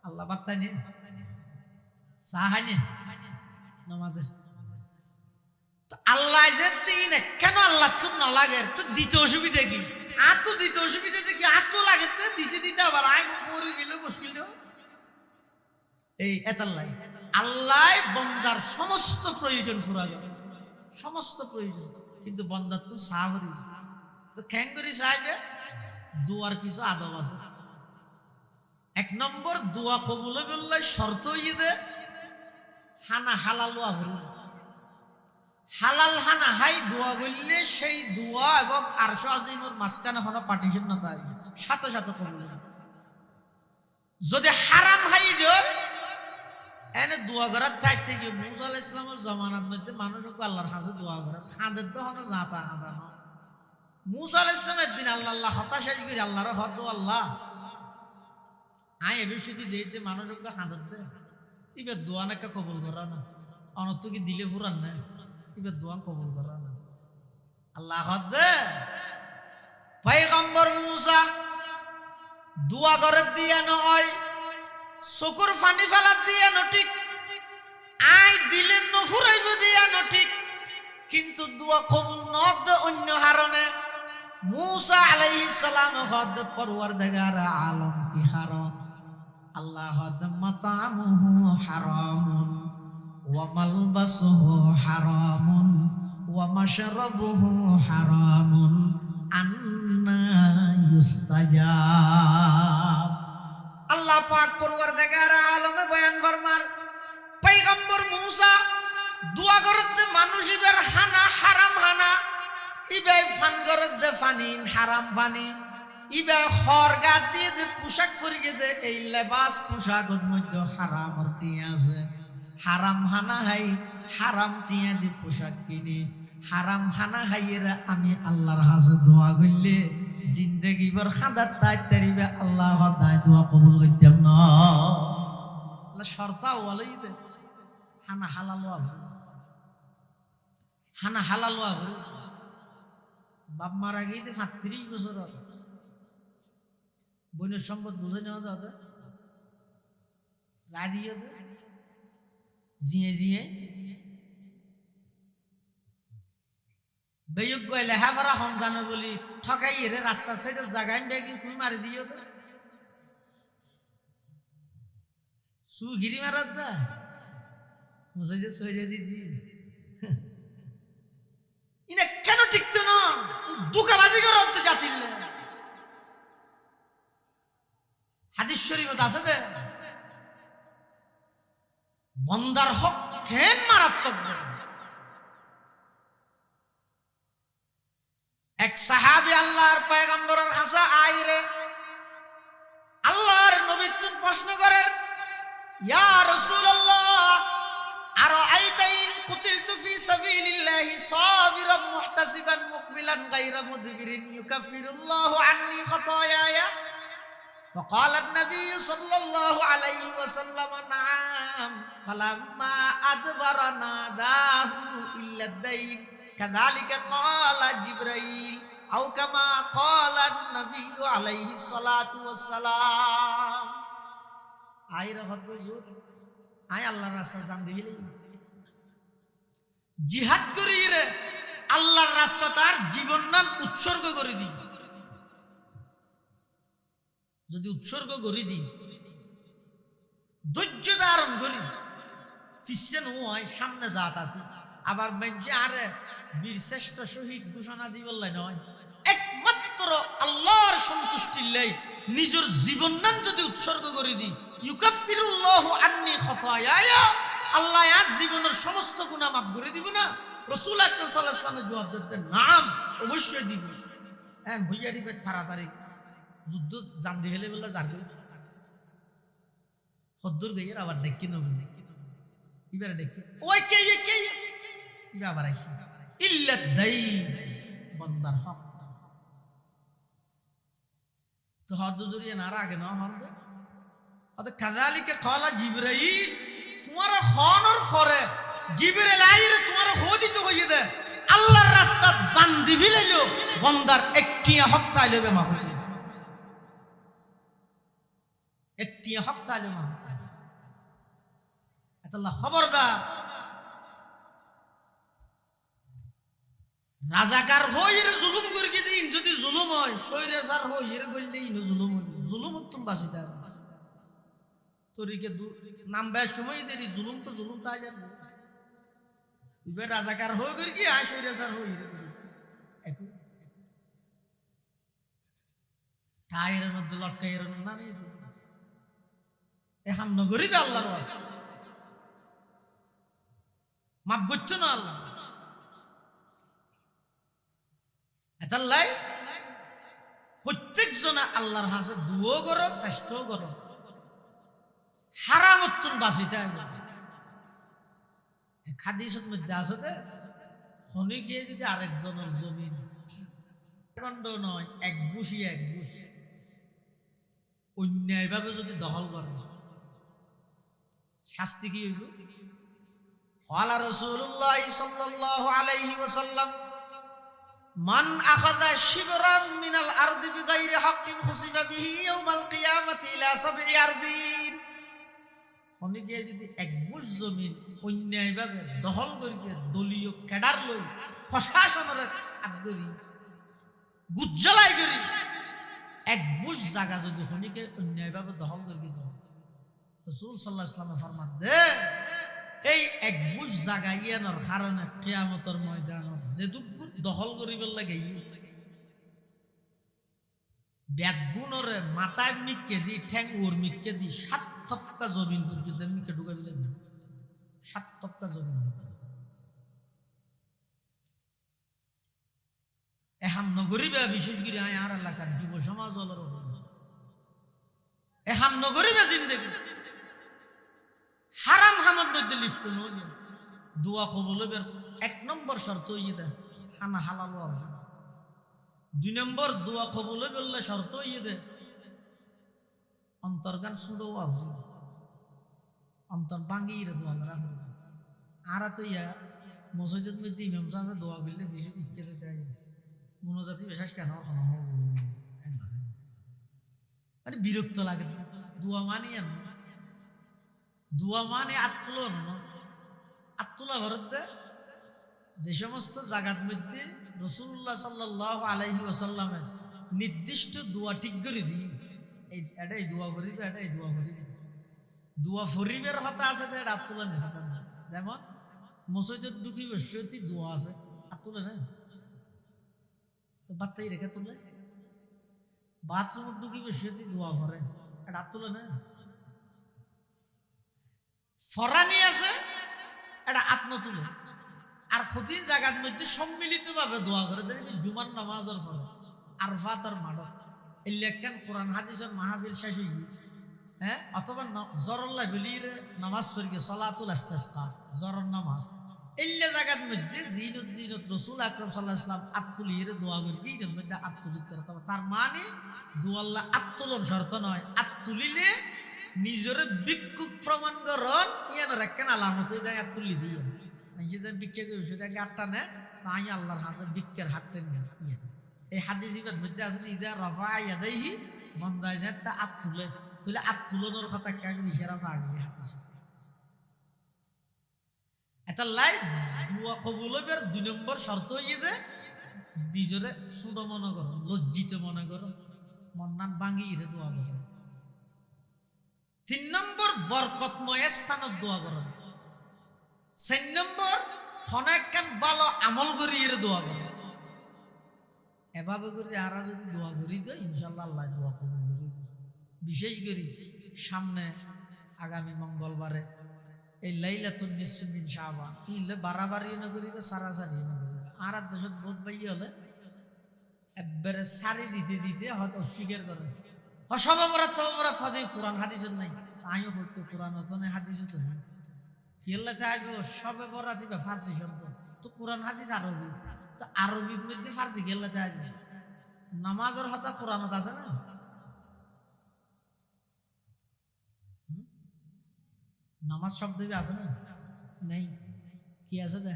আল্লাহ বার্তা নিয়ে সাহানি নামাজের আল্লাহ যে তিন কেন আল্লাহ তো না লাগে তো দিতে অসুবিধা কি তো দিতে অসুবিধা দেখি তো লাগে দিতে দিতে আবার আয় পড়ে গেল মুশকিল এই এতাল্লাই আল্লাহ বন্দার সমস্ত প্রয়োজন পুরা করে সমস্ত প্রয়োজন কিন্তু বন্দার তো সাহরি তো খ্যাঙ্গরি সাহেবে দুয়ার কিছু আদব আছে এক নম্বর দোয়া কবুল বললে শর্ত হইয়ে দে হানা হালাল হালাল হানা হাই দোয়া করলে সেই দোয়া এবং আরশ আজিমের মাঝখানে কোনো পার্টিশন না থাকে সাথে সাথে কবুল যদি হারাম হাই দিও এনে দোয়া করার থাকতে গিয়ে মুসা আলাইহিস সালামের জামানাত মধ্যে মানুষ আল্লাহর কাছে দোয়া করে খাদের তো হনো জাতা হাঁদা না মুসা আলাইহিস সালামের দিন আল্লাহ আল্লাহ হতাশা করে আল্লাহর হদ আল্লাহ আয় এ বিষয়টি দিতে মানুষ খাদের দে এবার দোয়া নাকা কবুল করা না অনত কি দিলে ফুরান না এবার দোয়া কবুল করা না আল্লাহ হদ দে পয়গম্বর মুসা দোয়া করে দিয়া নয় চকুর ফানি ফেলা দিয়া ঠিক আই দিলে নফুরাইব দিয়া ঠিক কিন্তু দোয়া কবুল নদ অন্য হারণে মুসা আলাইহিস সালাম হদ পরওয়ারদিগার আলম কি হারাম আল্লাহ হদ মাতামুহু হারামুন ওয়া মালবাসুহু হারামুন ওয়া মাশরাবুহু হারামুন আন্না ইউস্তাজাব আল্লাহ পাক পরওয়ারদিগার আলমে বয়ান ফরমার পয়গম্বর মুসা দোয়া করতে মানুষ ইবের হানা হারাম হানা ইবে ফান করতে ফানি হারাম ফানি ইবে খরগা দিয়ে দে পোশাক পরিয়ে দে এই লেবাস পোশাকের মধ্যে হারাম টিয়া আছে হারাম হানা হাই হারাম টিয়া দি পোশাক কিনি হারাম হানা হাইয়েরা আমি আল্লাহর কাছে দোয়া করলে জিন্দেগি ভর খাদার তাই তেরিবে আল্লাহ হদায় দোয়া কবুল করতাম না আল্লাহ শর্তা ওয়ালাই দে হানা হালাল হানা হালাল বাপ মারা গিয়ে 35 বছর বোনের সম্পদ বুঝে নেওয়া দাদা রাজিয়ে দে জিয়ে জিয়ে বেয়োগ্য লেহাপড়া সন্তানে বলি ঠকাই রে রাস্তার সাইডে জাগাই বেগিন তুই মারি দিও তো সুগিরি মারার দা মুঝে যে সইজে দিদি ইনে কেন ঠিকতো না দুকাবাজি করতে জাতিল হাদিস শরীফত আছে দে বন্দার হক কেন মারাত্মক এক সাহাবী আল্লাহর পয়গম্বরের কাছে আইরে আল্লাহর নবী তুন প্রশ্ন করেন ইয়া রাসূলুল্লাহ আরাআইতাইন কুতিলতু ফি সাবিলিল্লাহি সাবিরান মুহতাসিবান মুকবিলান গায়রা মুদবিরিন ইউকাফিরুল্লাহু আন্নী খাতায়ায়া فقال النبي صلى الله عليه وسلم نعم فلما أدبر ناداه إلا الدين كذلك قال جبريل أو كما قال النبي عليه الصلاة والسلام আই রহত হুজুর আই আল্লাহর রাস্তা জান দিবি জিহাদ করি রে আল্লাহর রাস্তা তার জীবন নাম উৎসর্গ করে দি যদি উৎসর্গ করে দি ধৈর্য ধারণ করি ফিসেন হয় সামনে জাত আছে আবার মেনছে আরে বীর শ্রেষ্ঠ শহীদ ঘোষণা দিবল্লাই নয় একমাত্র আল্লাহর সন্তুষ্টির লাই নিজের জীবন নাম যদি উৎসর্গ করে দি ইউকাফিরুল্লাহু আন্নী খাতায়ায়া আল্লাহ আজ জীবনের সমস্ত গুনাহ মাফ করে দিব না রাসূল আকরাম সাল্লাল্লাহু আলাইহি ওয়াসাল্লাম জবাব দিতেন নাম অবশ্যই দিব এন হইয়া দিবে তাড়াতাড়ি যুদ্ধ জান দিবেলে বলে যাবে হদ্দুর গইয়ের আবার দেখি নবী এবারে দেখি ওই কে এবার আবার আইছি ইল্লাদ দাইন বন্দার হক তো হদ জুরিয়ে না আগে না হদ অত কাযালিকা ক্বালা জিবরাইল তোমার খনর ফরে জিবরাইল আইরে তোমার হদিত হইয়ে দে আল্লাহর রাস্তা জান দিবিলাইলো বান্দার একটিয়া হক তাইলে মাফ হইবে একটিয়া হক তাইলে মাফ হইবে আল্লাহ খবরদার রাজাকার হইরে জুলুম করি দিন যদি জুলুম হয় সৈরাচার হইরে গইলেই ন জুলুম হইবে জুলুম তুম বাসিদা তরিকে নাম বেশ কমই দেরি জুলুম তো আজার এবার রাজাকার হয়ে করি কি আয় সৈরাচার হইরে একু টায়ারের মধ্যে লটকাইয়ের না রে এ হাম নগরিবে আল্লাহর ওয়াজ মাপ করছো না আল্লাহ এতাল্লাই প্রত্যেক জনা আল্লাহর হাসে দুও করো চেষ্টাও করো হারামত্তুন বাঁচিতে হাদিসের মধ্যে আছে দে শনি গিয়ে যদি আরেকজনের জমিন খণ্ড নয় এক বুশি অন্যায়ভাবে যদি দখল করে শাস্তি কি হইল ক্বালা রাসূলুল্লাহ সাল্লাল্লাহু আলাইহি ওয়াসাল্লাম মান আখাযা শিবরান মিনাল আরদি বিগাইরি হাক্কিন খুসিবা বিহি ইয়াউমাল কিয়ামাতি ইলা সাব'i আরদিন অনেকে যদি এক বুশ জমিন অন্যায়ভাবে দখল করিয়ে দলীয় ক্যাডার লই প্রশাসনের আদগরি গুজ্জলাই করি এক বুশ জায়গা যদি হনিকে অন্যায়ভাবে দখল করিয়ে দাও রাসূল সাল্লাল্লাহু আলাইহি ওয়াসাল্লাম ফরমান দে এই এক বুশ জায়গা ইয়ানোর কারণে কিয়ামতের ময়দানত যে দুগুণ দখল করিবার লাগে ব্যাগুনরে মাথায় মিকে দি ঠ্যাং ওর মিকে দি 7 তপকা জমিন পর্যন্ত মিকে ঢুকাবি লাগবে 7 তপকা জমিন এখন নগরীবে বিশেষ করে আর এলাকার যুব সমাজ হলো এখন নগরীবে জিন্দেগি হারাম হামদ মধ্যে লিপ্ত নয় দোয়া কবুল হবে 1 নম্বর শর্ত হইয়ে দে খানা হালাল হবে 2 নম্বর দোয়া কবুল হবে বললে শর্ত হইয়ে দে অন্তর্গান শুরু হবে অন্তর ভাঙিয়ে দোয়া করা হবে আর তো ইয়া মসজিদ মধ্যে ইমাম সাহেব দোয়া করলে বেশি ইচ্ছে দেয় মনোজাতি বিশেষ কেন মানে বিরক্ত লাগে দোয়া মানে আত্মলা ভারত যে সমস্ত জায়গার মধ্যে রাসূলুল্লাহ সাল্লাল্লাহু আলাইহি ওয়াসাল্লামের নির্দিষ্ট দোয়া ঠিক করে দিই এটাই দোয়া করিবে এটাই দোয়া করিবে দোয়া ফরিবের কথা আছে তো এটা আত্মলা নেই যেমন মসজিদের ঢুকি বসতি দোয়া আছে আত্মলা না বাত্তাই রেখে তুলে বাথরুমের ঢুকি বসতি দোয়া করে এটা আত্মলা না ফরানি আছে এটা আত্ম তুলে আর ক্ষতির জায়গার মধ্যে সম্মিলিত ভাবে দোয়া করে যেন জুমার নামাজের পর আরফাতের মাঠত এই লেখেন কোরআন হাদিসের মাহফিল শেষ হয়ে হ্যাঁ অথবা জরল্লাহ বলির নামাজ পড়ি সলাতুল ইস্তিসকা জরর নামাজ এই জায়গার মধ্যে জিনত রাসূল আকরাম সাল্লাল্লাহু আলাইহি ওয়াসাল্লাম আত্তুলির দোয়া করি এর মধ্যে আত্তুলিত তার মানে দোয়াল্লাহ আত্তুলন শর্ত নয় আত্তুলিলে নিজের ভিক্ষুক প্রমাণ করন ইয়ান রাখেন আলামত দেয় আত্তুলি দিয়ে এই যে ভিক্ষা করি সেটা গাটটা নে তাই আল্লাহর হাতে ভিক্ষার হাতটা নেন এই হাদিসের মধ্যে আছে ইদা রাফা ইয়াদাইহি বান্দা যেটা আত্তুলে তুলে আত্তুলনের কথা কাকে ইশারা পাওয়া গেছে হাদিস এটা লাই দোয়া কবুল হবে 2 নম্বর শর্ত হইয়ে যে নিজরে ছোট মনে করো লজ্জিত মনে করো মন্নান ভাঙিয়ে দোয়া করো 3 নম্বর বরকতময় স্থানত দোয়া করো 4 নম্বর অনেকখান ভালো আমল করিয়ে দোয়া করো এভাবে করে আর যদি দোয়া করি তো ইনশাআল্লাহ আল্লাহ দোয়া কবুল করবে বিশেষ করে সামনে আগামী মঙ্গলবারে এই লাইলাতুন নিসফিন মিন শাবান ইলে বারাবারি না করিবে সারাসারি না করিবে আর দেশত বহুত ভাই হলে একবারে সারি দিতে হয়তো অস্বীকার করে সববরাত হতে কোরআন হাদিসের নাই আইও হইতো কোরআন হতো না হাদিসও তো নাই কেল্লাতে আইবো সববরাত দিবে ফারসি শব্দ তো কোরআন হাদিস আরবি তো আরবির মধ্যে ফারসি কেল্লাতে আসবে নামাজের হতা কোরআনত আছে না নামাজ শব্দ আছে না? নেই। কি আছে দে?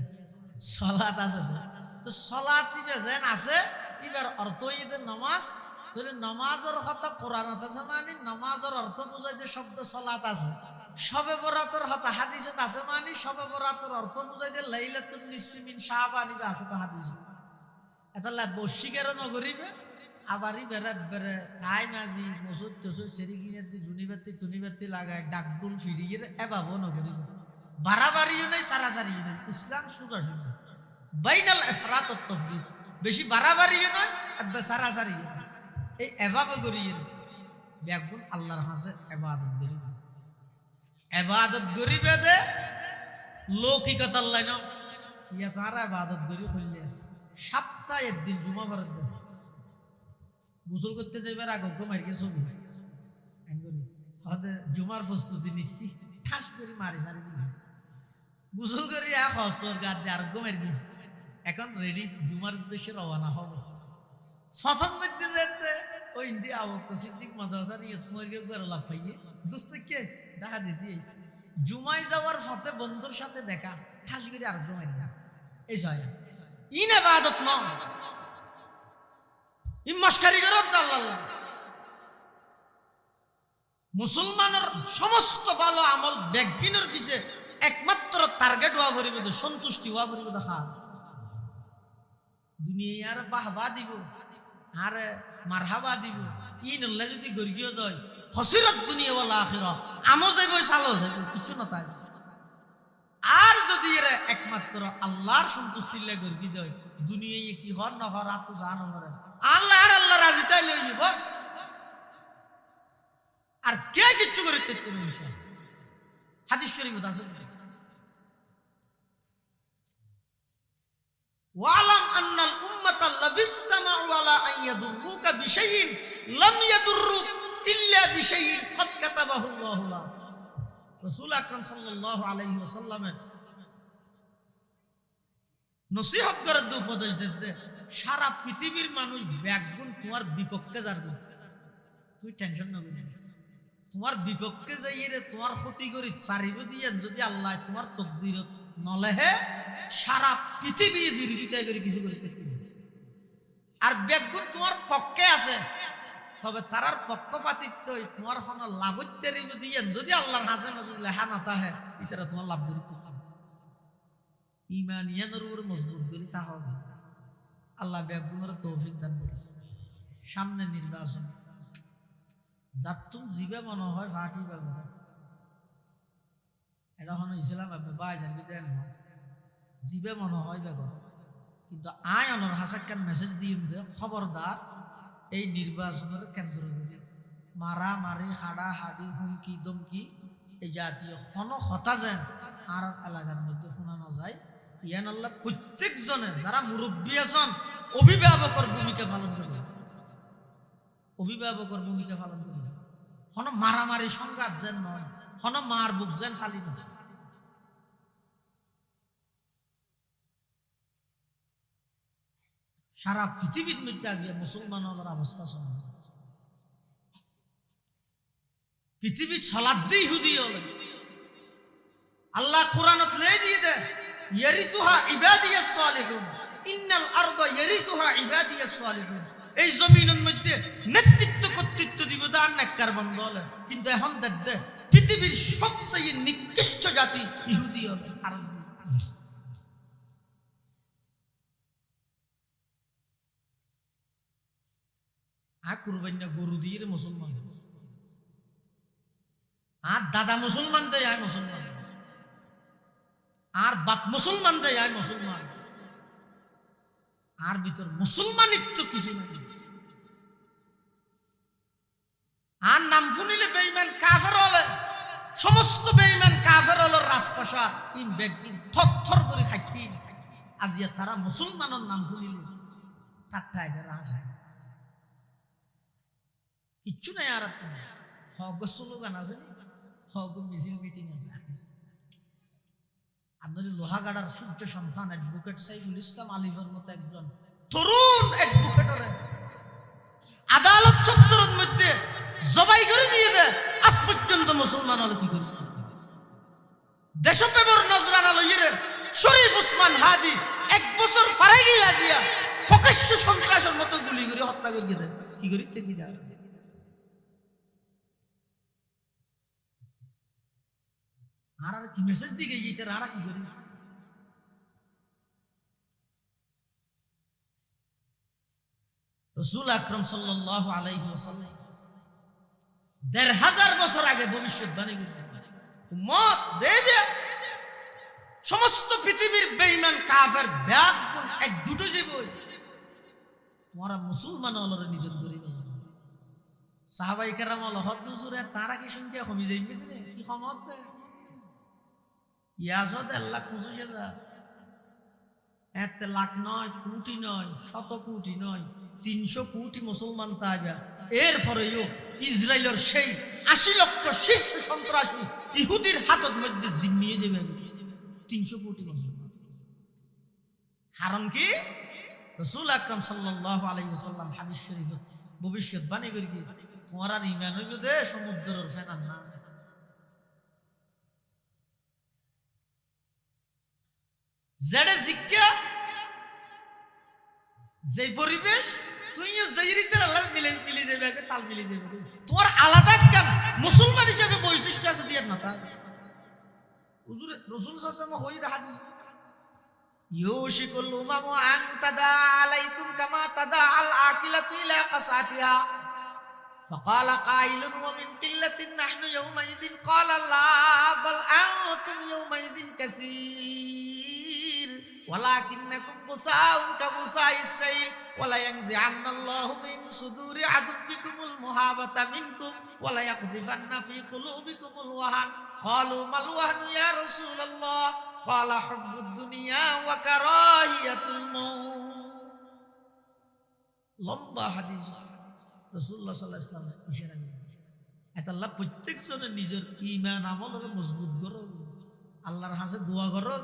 সলাত আছে দে। তো সলাত ইবে যেন আছে এবার অর্থ ঈদের নামাজ। তাহলে নামাজের কথা কোরআনত আছে, মানে নামাজের অর্থ বুঝাইতে শব্দ সলাত আছে। শবে বরাতের কথা হাদিসত আছে, মানে শবে বরাতের অর্থ বুঝাইতে লাইলাতুন নিসফি মিন শাবান আছে তো হাদিস। এটা বর্ষিকেরও নগরিবে আবারই বেড়ে বেড়ে তাই মাঝি মসুদ টসুদ সেরি কিনে জুনিবাতি টুনিবাতি লাগায় ডাকডুল ফিরিয়ে এভাবেও নগরিবে। বাড়াবাড়িও নেই, সারাসারিও নেই। ইসলাম সোজা সোজা বাইনাল ইফরাত ওয়াত তাফরিদ। বেশি বাড়াবাড়িও নয়, সারাসারিও নয়। এই এভাবে করিয়ে ব্যাগুন আল্লাহর হাসে ইবাদত করিবে। ইবাদত করিবে দে লৌকিকতার লাইন ইয়া তারা ইবাদত করি হইলে সপ্তাহে একদিন জুমা বারত দে গোসল করতে যাইবার আগে মারিকে ছবি হতে জুমার প্রস্তুতি নিচ্ছি ঠাস করে মারি সারি গোসল করি হসর গাদ দিয়ে আর গোমের গিয়ে এখন রেডি জুমার উদ্দেশ্যে রওনা হবে। প্রথম মধ্যে যেতে ওই ইন্দি আবক সিদ্দিক মাদ্রাসার ইয়তমর কেউ করে লাভ পাইয়ে দোস্ত কে দেখা দিতে জুমায় যাওয়ার পথে বন্ধুর সাথে দেখা ঠাস করে আর গোমের গা এই সহায় ইন ইবাদত ন ইমাশকারি করত আল্লাহ। মুসলমানের সমস্ত ভালো আমল ব্যক্তিনের পিছে একমাত্র টার্গেট হওয়া ভরিব সন্তুষ্টি হওয়া ভরিব দেখা দুনিয়ার বাহবা দিব আর মারহাবা দিব ইন আল্লাহ যদি গর্গীয় দয় হসিরত দুনিয়া ওয়াল আখিরা আমও যাইব সালো যাইব কিছু না তাই। আর যদি এরা একমাত্র আল্লাহর সন্তুষ্টির লাই গর্গী দয় দুনিয়ায় কি হর না হর আর তো জানো মরে আল্লাহ আর আল্লাহ রাজি তাই লই বস আর কে কিচ্ছু করে করতে না। হাদিস শরীফ আছে ওয়ালাম আন্নাল উম্মাতা লাবিজতামাউ আলা আন ইয়াদুররুকা বিশাইইন লাম ইয়াদুররুক ইল্লা বিশাইইন ক্বাদ কাতাবাহু আল্লাহু লাক। রাসূল আকরাম সাল্লাল্লাহু আলাইহি ওয়াসাল্লাম নসিহত করে উপদেশ দিতে সারা পৃথিবীর মানুষ ব্যাগুন তোমার বিপক্ষে যাবে, তুই টেনশন না করিস। তোমার বিপক্ষে যাইয়ে তোমার ক্ষতি করি পারিব দিয়ে যদি আল্লাহ তোমার তকদিরত নলেহে সারা পৃথিবী বিরোধিতা করে কিছু করে করতে হবে। আর ব্যাগুন তোমার পক্ষে আছে তবে তারার পক্ষপাতিত্ব তোমার কোন লাভত্যারি যদি আল্লাহর হাসে যদি লেখা না তাহে ইতারা তোমার লাভ করিতে ইমান ইয়ানের উপর মজবুত করি তা হবে। আল্লাহ ব্যাগুনের তৌফিক দান করি। সামনে নির্বাচন যার তুমি জিবে মনে হয় ফাটি ব্যবহার এটা হন ইসলাম বাজার বিদেন জিবে মনে হয় বেগর কিন্তু আয় অনর হাসাক্কান মেসেজ দিয়ে খবরদার এই নির্বাচনের কেন্দ্র মারামারি হাডা হাডি হুমকি দমকি এই জাতীয় কোন কথা যেন আর এলাকার মধ্যে শোনানো যায়। ইয়ান আল্লাহ প্রত্যেকজনে যারা মুরব্বী আছেন অভিভাবকের ভূমিকা পালন করবে, অভিভাবকের ভূমিকা পালন করবে। কোন মারামারি সংঘাত যেন নয়, কোন মার বুক যেন খালি নয়। সারা পৃথিবীর মধ্যে আজ মুসলমানের অবস্থা শোনা পৃথিবীর ছলাদ্দি ইহুদি হলে আল্লাহ কোরআনত লেই দিয়ে দে ইয়ারিসুহা ইবাদিয়াস সালিহুন ইন্নাল আরদা ইয়ারিসুহা ইবাদিয়াস সালিহুন। এই জমিনের মধ্যে নেতৃত্ব কর্তৃত্ব দিব দান নাক্কার বন্ধ হলে কিন্তু এখন দেখতে পৃথিবীর সবচেয়ে নিকৃষ্ট জাতি ইহুদি হলে কারণ কুরবানি গরু দিয়ে মুসলমান আর দাদা মুসলমান দেয় আয় মুসলমান আর বাপ মুসলমান দেয় আয় মুসলমান আর ভিতর মুসলমানিত্ব কিছু নাই। আর নাম শুনিলে বেঈমান কাফের হলে সমস্ত বেঈমান কাফের হলো রাজপ্রাসাদ ইন বেগিন থরথর করে খাইতে আজিয়া তারা মুসলমানের নাম শুনিলে ঠাট্টায় করে হাসায় কিচ্ছু নাই। আর হগ স্লোগান আছে হগ মিছিল মিটিং আছে। আপনার লোহাগাড়ার সূর্য সন্তান অ্যাডভোকেট সাইফুল ইসলাম আলিফের মতো একজন তরুণ অ্যাডভোকেটর আদালত চত্বরের মধ্যে জবাই করে দিয়ে দেয় আজ পর্যন্ত মুসলমান হলে কি করে দেশপ্রেমর নজরানা লইরে শরীফ উসমান হাদি 1 বছর ফারাই গিয়া জিয়া প্রকাশ্য সন্ত্রাসের মতো গুলি করে হত্যা করিয়ে দেয় কি করি তেলি দেয় আর কি মেসেজ দিকে গিয়ে আর কি করি রাসূল আকরাম সাল্লাল্লাহু আলাইহি ওয়াসাল্লাম ১৫০০ বছর আগে ভবিষ্যৎবাণী করেছেন উম্মত দেবে সমস্ত পৃথিবীর বেঈমান কাফের ব্যাকুল একজুট হইব তোমরা মুসলমান হলরে নিধন করিবে সাহাবায়ে কেরাম হদ হুজুরে তারা কি সংখ্যা কমে যাইবে দিনে কি ক্ষমত দে ইয়াজদ আল্লাহ ২৫,০০০ এত লাখ নয় কোটি নয় শত কোটি নয় ৩০০ কোটি মুসলমান তাইবা এরপরেও ইসরায়েলের সেই ৮০ লক্ষ শীর্ষ সন্ত্রাসী ইহুদির হাতের মধ্যে জিম্মিয়ে যাবে ৩০০ কোটি মুসলমান কারণ কি রাসূল আকরাম সাল্লাল্লাহু আলাইহি ওয়াসাল্লাম হাদিস শরীফে ভবিষ্যৎবাণী করি কি তোমার আর ঈমান হইল দে সমুদ্রের ফেনার না জেডে জিজ্ঞা যে পরিবেশ তুইও যেই রীতির আল্লাহ মিলে যাবে তাল মিলে যাবে তোমার আলাদা কেন মুসলমান হিসেবে বৈশিষ্ট্য আছে দিয়ে না তা হুজুর রাসূল সাল্লাল্লাহু আলাইহি ওয়াসাল্লাম হইদা হাদিস ইউশিকুল উমামু আন তাদা আলাইকুম কামা তাদা আল আকিলাতু ইলা কাসাতিহা فقال قائل ومن قلة نحن يومئذ قال لا بل أنتم يومئذ كثير ولكنكم غثاء كغثاء السيل ولا ينزعن الله من صدور عدوكم المهابة منكم ولا يقذفن في قلوبكم الوهن قالوا ما الوهن يا رسول الله قال حب الدنيا وكراهية الموت লম্বা হাদিস রাসূলুল্লাহ সাল্লাল্লাহু আলাইহি ওয়াসাল্লাম ইশারা করেছেন এত আল্লাহ প্রত্যেকজনের নিজের ঈমান আমলকে মজবুত করো আল্লাহর কাছে দোয়া করো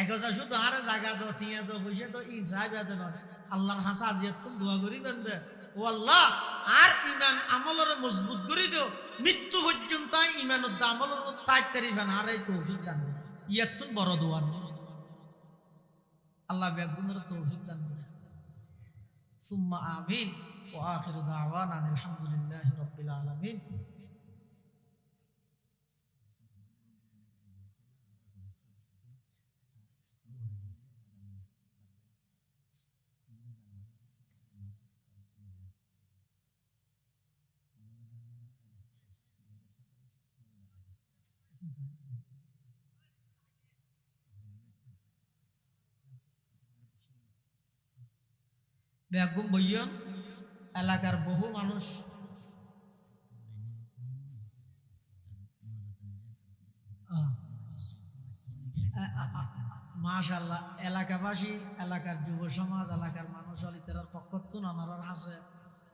একজা শুধু আরে জায়গা দাও টিয়া দাও পয়সা দাও ইনসাফ নয় আল্লাহর কাছে আজিয়াত তুমি দোয়া করিবেন দে ও আল্লাহ আর ঈমান আমলকে মজবুত করে দিও মৃত্যু পর্যন্ত ঈমানের আমলের তাই তারিফান আর এই তৌফিক দান ইয়াতুন বড় দোয়া আল্লাহ বেগুনের তৌফিক দান সুম্মা আমিন ওয়া আখিরু দাওয়ানা আলহামদুলিল্লাহি রাব্বিল আলামিন বেগম বইয়ন এলাকার বহু মানুষ মাশাআল্লাহ এলাকাবাসী এলাকার যুব সমাজ এলাকার মানুষ অলিতেরার পক্ষত্ব আনারার হাসে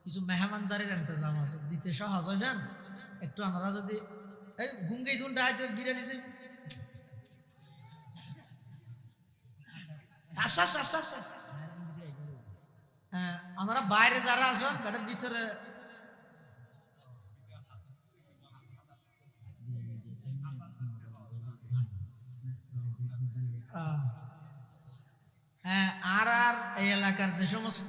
কিছু মেহমানদারির ইন্তজাম আছে দিতে সহজ হবেন একটু আনারা যদি এই গুঙ্গি দুনটা আইতে বিরিয়ানি যে আচ্ছা আচ্ছা আচ্ছা আমরা বাইরে যারা আছেন তাদের ভিতরে আর এই এলাকার যে সমস্ত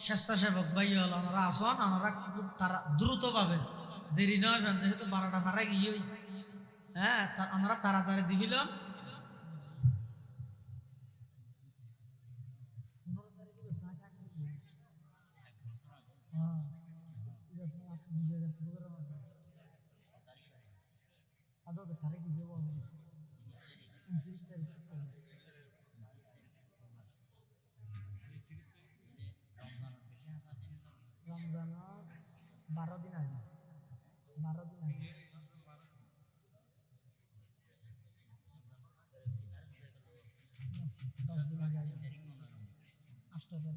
স্বেচ্ছাসেবক ভাই হল ওনারা আসন ওনারা খুব তারা দ্রুত পাবে দেরি নয় যেহেতু 12টা ফারা গিয়ে ওনারা তাড়াতাড়ি দিবিলেন রমজান 12 দিন আগে 12 দিন আগে 10 দিন আগে 8 তারিখ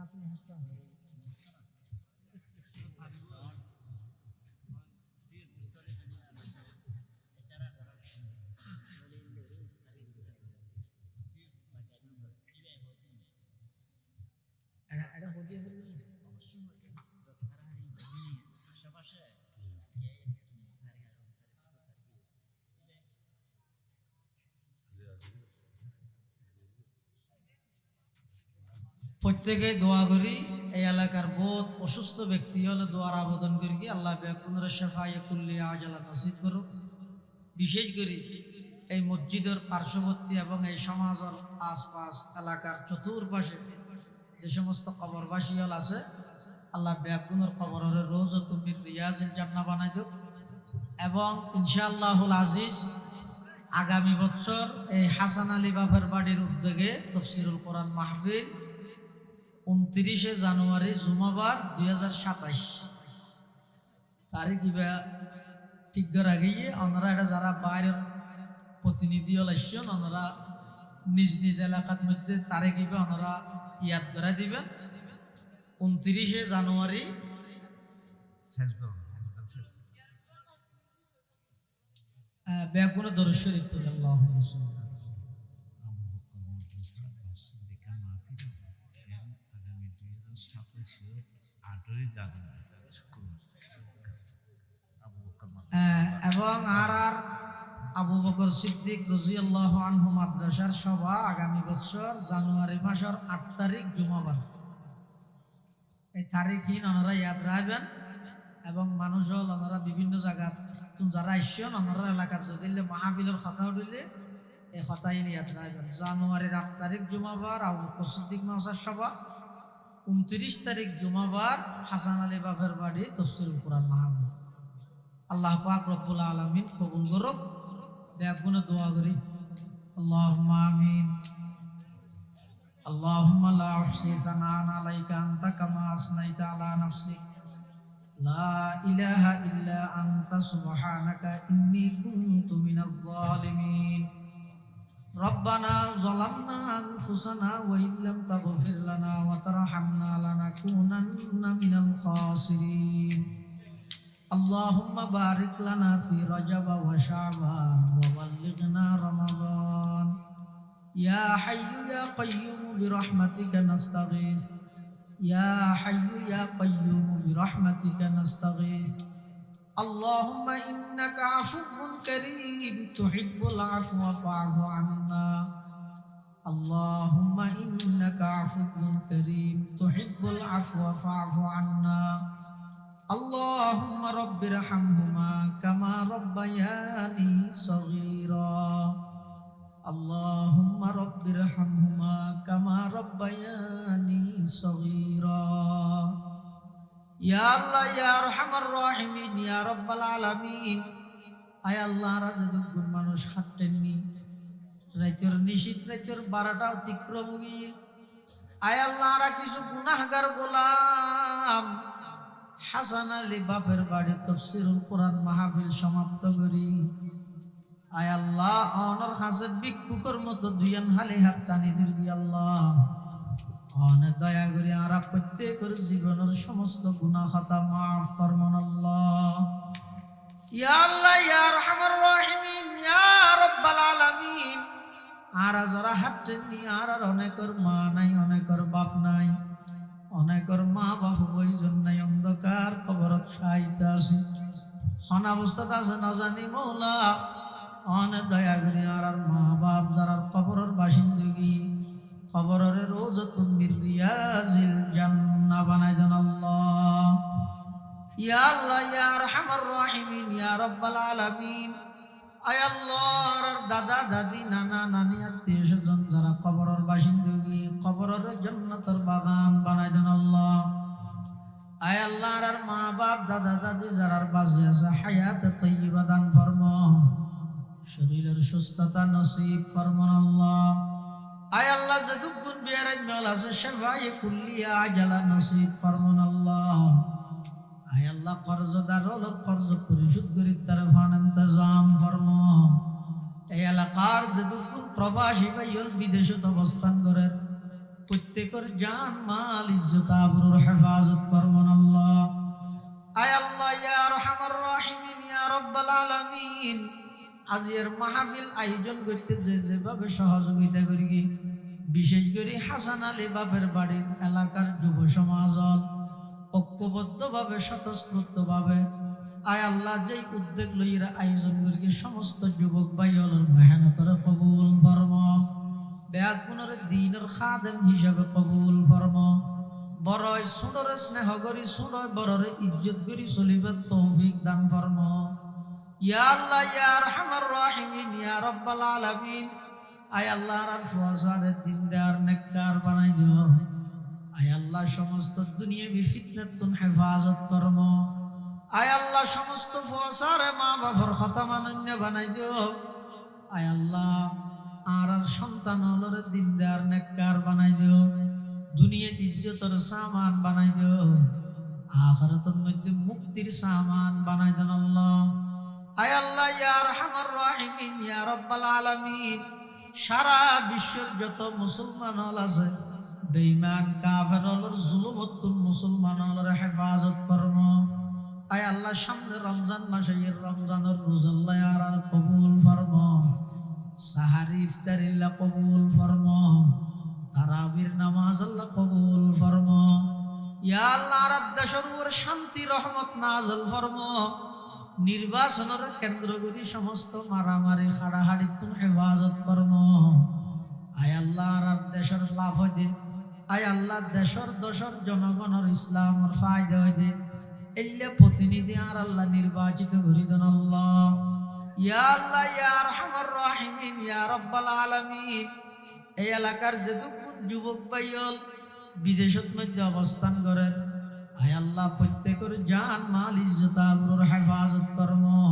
আপনি হাসতে এটা হতে প্রত্যেকে দোয়া করি এই এলাকার বহুত অসুস্থ ব্যক্তি হলে দোয়ার আবেদন করি কি আল্লাহ বেকুনের শেফায়ে কুল্লি আজালা নসিব করুক। বিশেষ করে এই মসজিদের পার্শ্ববর্তী এবং এই সমাজের আশপাশ এলাকার চতুর্পাশে যে সমস্ত কবরবাসী হল আছে আল্লাহ বেকুনের কবরের রোজ তুমি রিয়াজিল জান্নাহ বানাই দেব। এবং ইনশাআল্লাহুল আজিজ আগামী বছর এই হাসান আলী বাফের বাড়ির উদ্যোগে তফসিরুল কোরআন মাহফিল 29 জানুয়ারি জুমাবার 2027 তারিখ ইবা ঠিক করে গিয়ে ওনারা এটা যারা বাইরের প্রতিনিধি হলেন ওনারা নিজ নিজ এলাকার মধ্যে তারিখ ইবা ওনারা ইয়াদ করে দিবেন 29 জানুয়ারি। বেগুনে দরুদ শরীফ পড়ি আল্লাহুম্মা সাল্লি এবং আর আবু বকর সিদ্দিক রাদিয়াল্লাহু আনহু মাদ্রাসার সভা আগামী বছর জানুয়ারি মাসের 8 তারিখ জুমাবার। এই তারিখহীন ওনারা ইয়াদ রাখবেন এবং মানুষ হল ওনারা বিভিন্ন জায়গা যারা আসছেন ওনারা এলাকার যদি মাহফিলের কথা উঠিলে এই কথাই ইয়াদ রাখবেন। জানুয়ারির 8 তারিখ জুমাবার আবু বকর সিদ্দিক মাদ্রাসার সভা, 29 তারিখ জুমাবার হাসান আলী বাফের বাড়ি তফসিরুল কোরআন মাহফিল। আল্লাহ পাক রব্বুল আলামিন কবুল করুক। বেগুনে দোয়া করি আল্লাহুম্মা আমিন। আল্লাহুম্মা লা উহসি সানাআন আলাইকা আনতা কামা আসনাইতা আলা নাফসিক লা ইলাহা ইল্লা আনতা সুবহানাকা ইন্নী কুনতু মিনাজ জালিমিন। রব্বানা যালামনা আনফুসানা ওয়া ইল্লাম তাগফির লানা ওয়া তারহামনা লানাকুনান্না মিনাল খাসিরিন। আল্লাহুম্মা বারিক লানা ফি রজব ওয়া শাবান ওয়া বাল্লিগনা রমাদান। ইয়া হাইয়্যু ইয়া কাইয়্যুম বিরহমাতিকা নাস্তাগীস ইয়া হাইয়্যু ইয়া কাইয়্যুম বিরহমাতিকা নাস্তাগীস। আল্লাহুম্মা ইন্নাকা আফুউন কারীম তুহিব্বুল আফওয়া ফা'ফু আন্না। আল্লাহুম্মা ইন্নাকা আফুউন কারীম তুহিব্বুল আফওয়া ফা'ফু আন্না। আল্লাহুম্মা রাব্বিরহামহুমা কামা রাব্বায়ানি সগীরা। আল্লাহুম্মা রাব্বিরহামহুমা কামা রাব্বায়ানি সগীরা। ইয়া আল্লাহ ইয়া আরহামার রাহিমিন ইয়া রাব্বাল আলামিন। আয় আল্লাহ রাজদুগুন মানুষ হাঁটেননি রাতের নিশীত রাতের 12টা অতিক্রম গিয়ে আয় আল্লাহ রা কিছু গুনাহগার গোলাম হাসান আলী বাপের বাড়ি তফসিরুল কোরআন মাহফিল সমাপ্ত করি। আয় আল্লাহ অনর কাছে ভিক্ষুকের মতো দুইয়ান হালে হাত টানি দিবি আল্লাহ। অনেক দয়া করে আর প্রত্যেকের জীবনের সমস্ত গুনাহ খাতা মাফ ফরমান আল্লাহ। ইয়া আল্লাহ ইয়া আরহামার রাহিমিন ইয়া রাব্বাল আলামিন। আর যারা হাত টেনে আর অনেকের মা নাই অনেকের বাপ নাই অনেকের মা বাপ বইজন নাই অন্ধকার কবরত শায়িত আছে হন অবস্থাতে আছে না জানি মৌলা। অনেক দয়া করে আর মা বাপ যারা কবরের বাসিন্দগি কবরের রোজাতুম মির রিয়াজিল জান্নাহ বানাই দেন আল্লাহ। ইয়া আল্লাহ ইয়া আরহামার রাহিমিন ইয়া রাব্বাল আলামিন। আয় আল্লাহর দাদা দাদি নানা নানি আত্মীয় স্বজন যারা কবরের বাসিন্দগি কবরের জান্নাতের বাগান বানাই দেন আল্লাহ। আয় আল্লাহর মা বাপ দাদা দাদি যারা বাঁচে আছে হায়াতে তাইয়্যিবা দান ফরমা, শরীরের সুস্থতা নসিব ফরমান আল্লাহ। আয় আল্লাহ যদুগুন বিয়ারে মেল আছে শেফায়ে কুল্লিয়া আজালা নসিব ফরমান আল্লাহ। আয় আল্লাহ কর্জদার হলো কর্জ পরিশোধ করি তার ফান ইন্তজাম ফরমা। এই এলাকার যদুগুন প্রবাসী ভাইয়ল বিদেশত অবস্থান করে প্রত্যেকের জান মাল ইজ্জত আবরুর হেফাজত ফরমান আল্লাহ। আয় আল্লাহ ইয়া আরহামার রাহিমিন ইয়া রাব্বাল আলামিন। আজির মাহফিল আয়োজন করতে যেভাবে সহযোগিতা করি বিশেষ করে হাসান আলী বাপের বাড়ির এলাকার যুব সমাজ ঐক্যবদ্ধভাবে স্বতঃস্ফূর্তভাবে আয় আল্লাহ যেই উদ্যোগ লইরা আয়োজন করি সমস্ত যুবক ভাই হল মেহনতরে কবুল ফরমা। ব্যাগুণরে দিনের খাদেম হিসাবে কবুল ফরমো। বড়ই সুন্দরে স্নেহ করি সুন্দর বড়রে ইজ্জত করি চলিবার তৌফিক দান ফরমো। ইয়া আল্লাহ ইয়া আরহামার রাহিমিন ইয়া রাব্বাল আলামিন। আয় আল্লাহ আর ফসারে দিনদার নেককার বানাই দিও। আয় আল্লাহ সমস্ত দুনিয়াবি ফিতনাতুন হেফাজত ফরমো। আয় আল্লাহ সমস্ত ফসারে মা বাবার কথা মানন্য বানাই দিও। আয় আল্লাহ আর সন্তান হলরে দিনদার নেককার বানাই দিও। দুনিয়াত ইজ্জতের সামান বানাই দিও, আখিরাতের মধ্যে মুক্তির সামান বানাই দেন আল্লাহ। আয় আল্লাহ ইয়া আরহামার রাহিমিন ইয়া রাব্বাল আলামিন। সারা বিশ্বের যত মুসলমান হল আছে বেঈমান কাফের হলর জুলুমতুন মুসলমান হলর হেফাজত ফরমো। আয় আল্লাহ সামনে রমজান মাসে এর রমজানের রোজাল্লাহ আর কবুল ফরমো। সাহারি ইফতারিল্লাহ কবুল ফরমো। তারাবির নামাজ আল্লাহ কবুল ফরমো। ইয়া আল্লাহ আর দেশের উপর শান্তি রহমত নাযিল ফরমো। নির্বাচনের কেন্দ্র করি সমস্ত মারামারি হাড়াহাড়ি তুমি হেফাজত ফরমো। আয় আল্লাহ আর দেশের লাভ হইতে। আয় আল্লাহ দেশের দশর জনগণের ইসলামের ফায়দা হইতে এল্লে প্রতিনিধি আর আল্লাহ নির্বাচিত করি দেন আল্লাহ। ইয়া আল্লাহ ইয়া আরহামার রাহিমিন ইয়া রাব্বাল আলামিন। এই এলাকার যেটুকু যুবক ভাইয়ল বিদেশত মধ্যে অবস্থান করেন, আয় আল্লাহ প্রত্যেকের জান মাল ইজ্জত আবরুর হেফাজত ফরমো।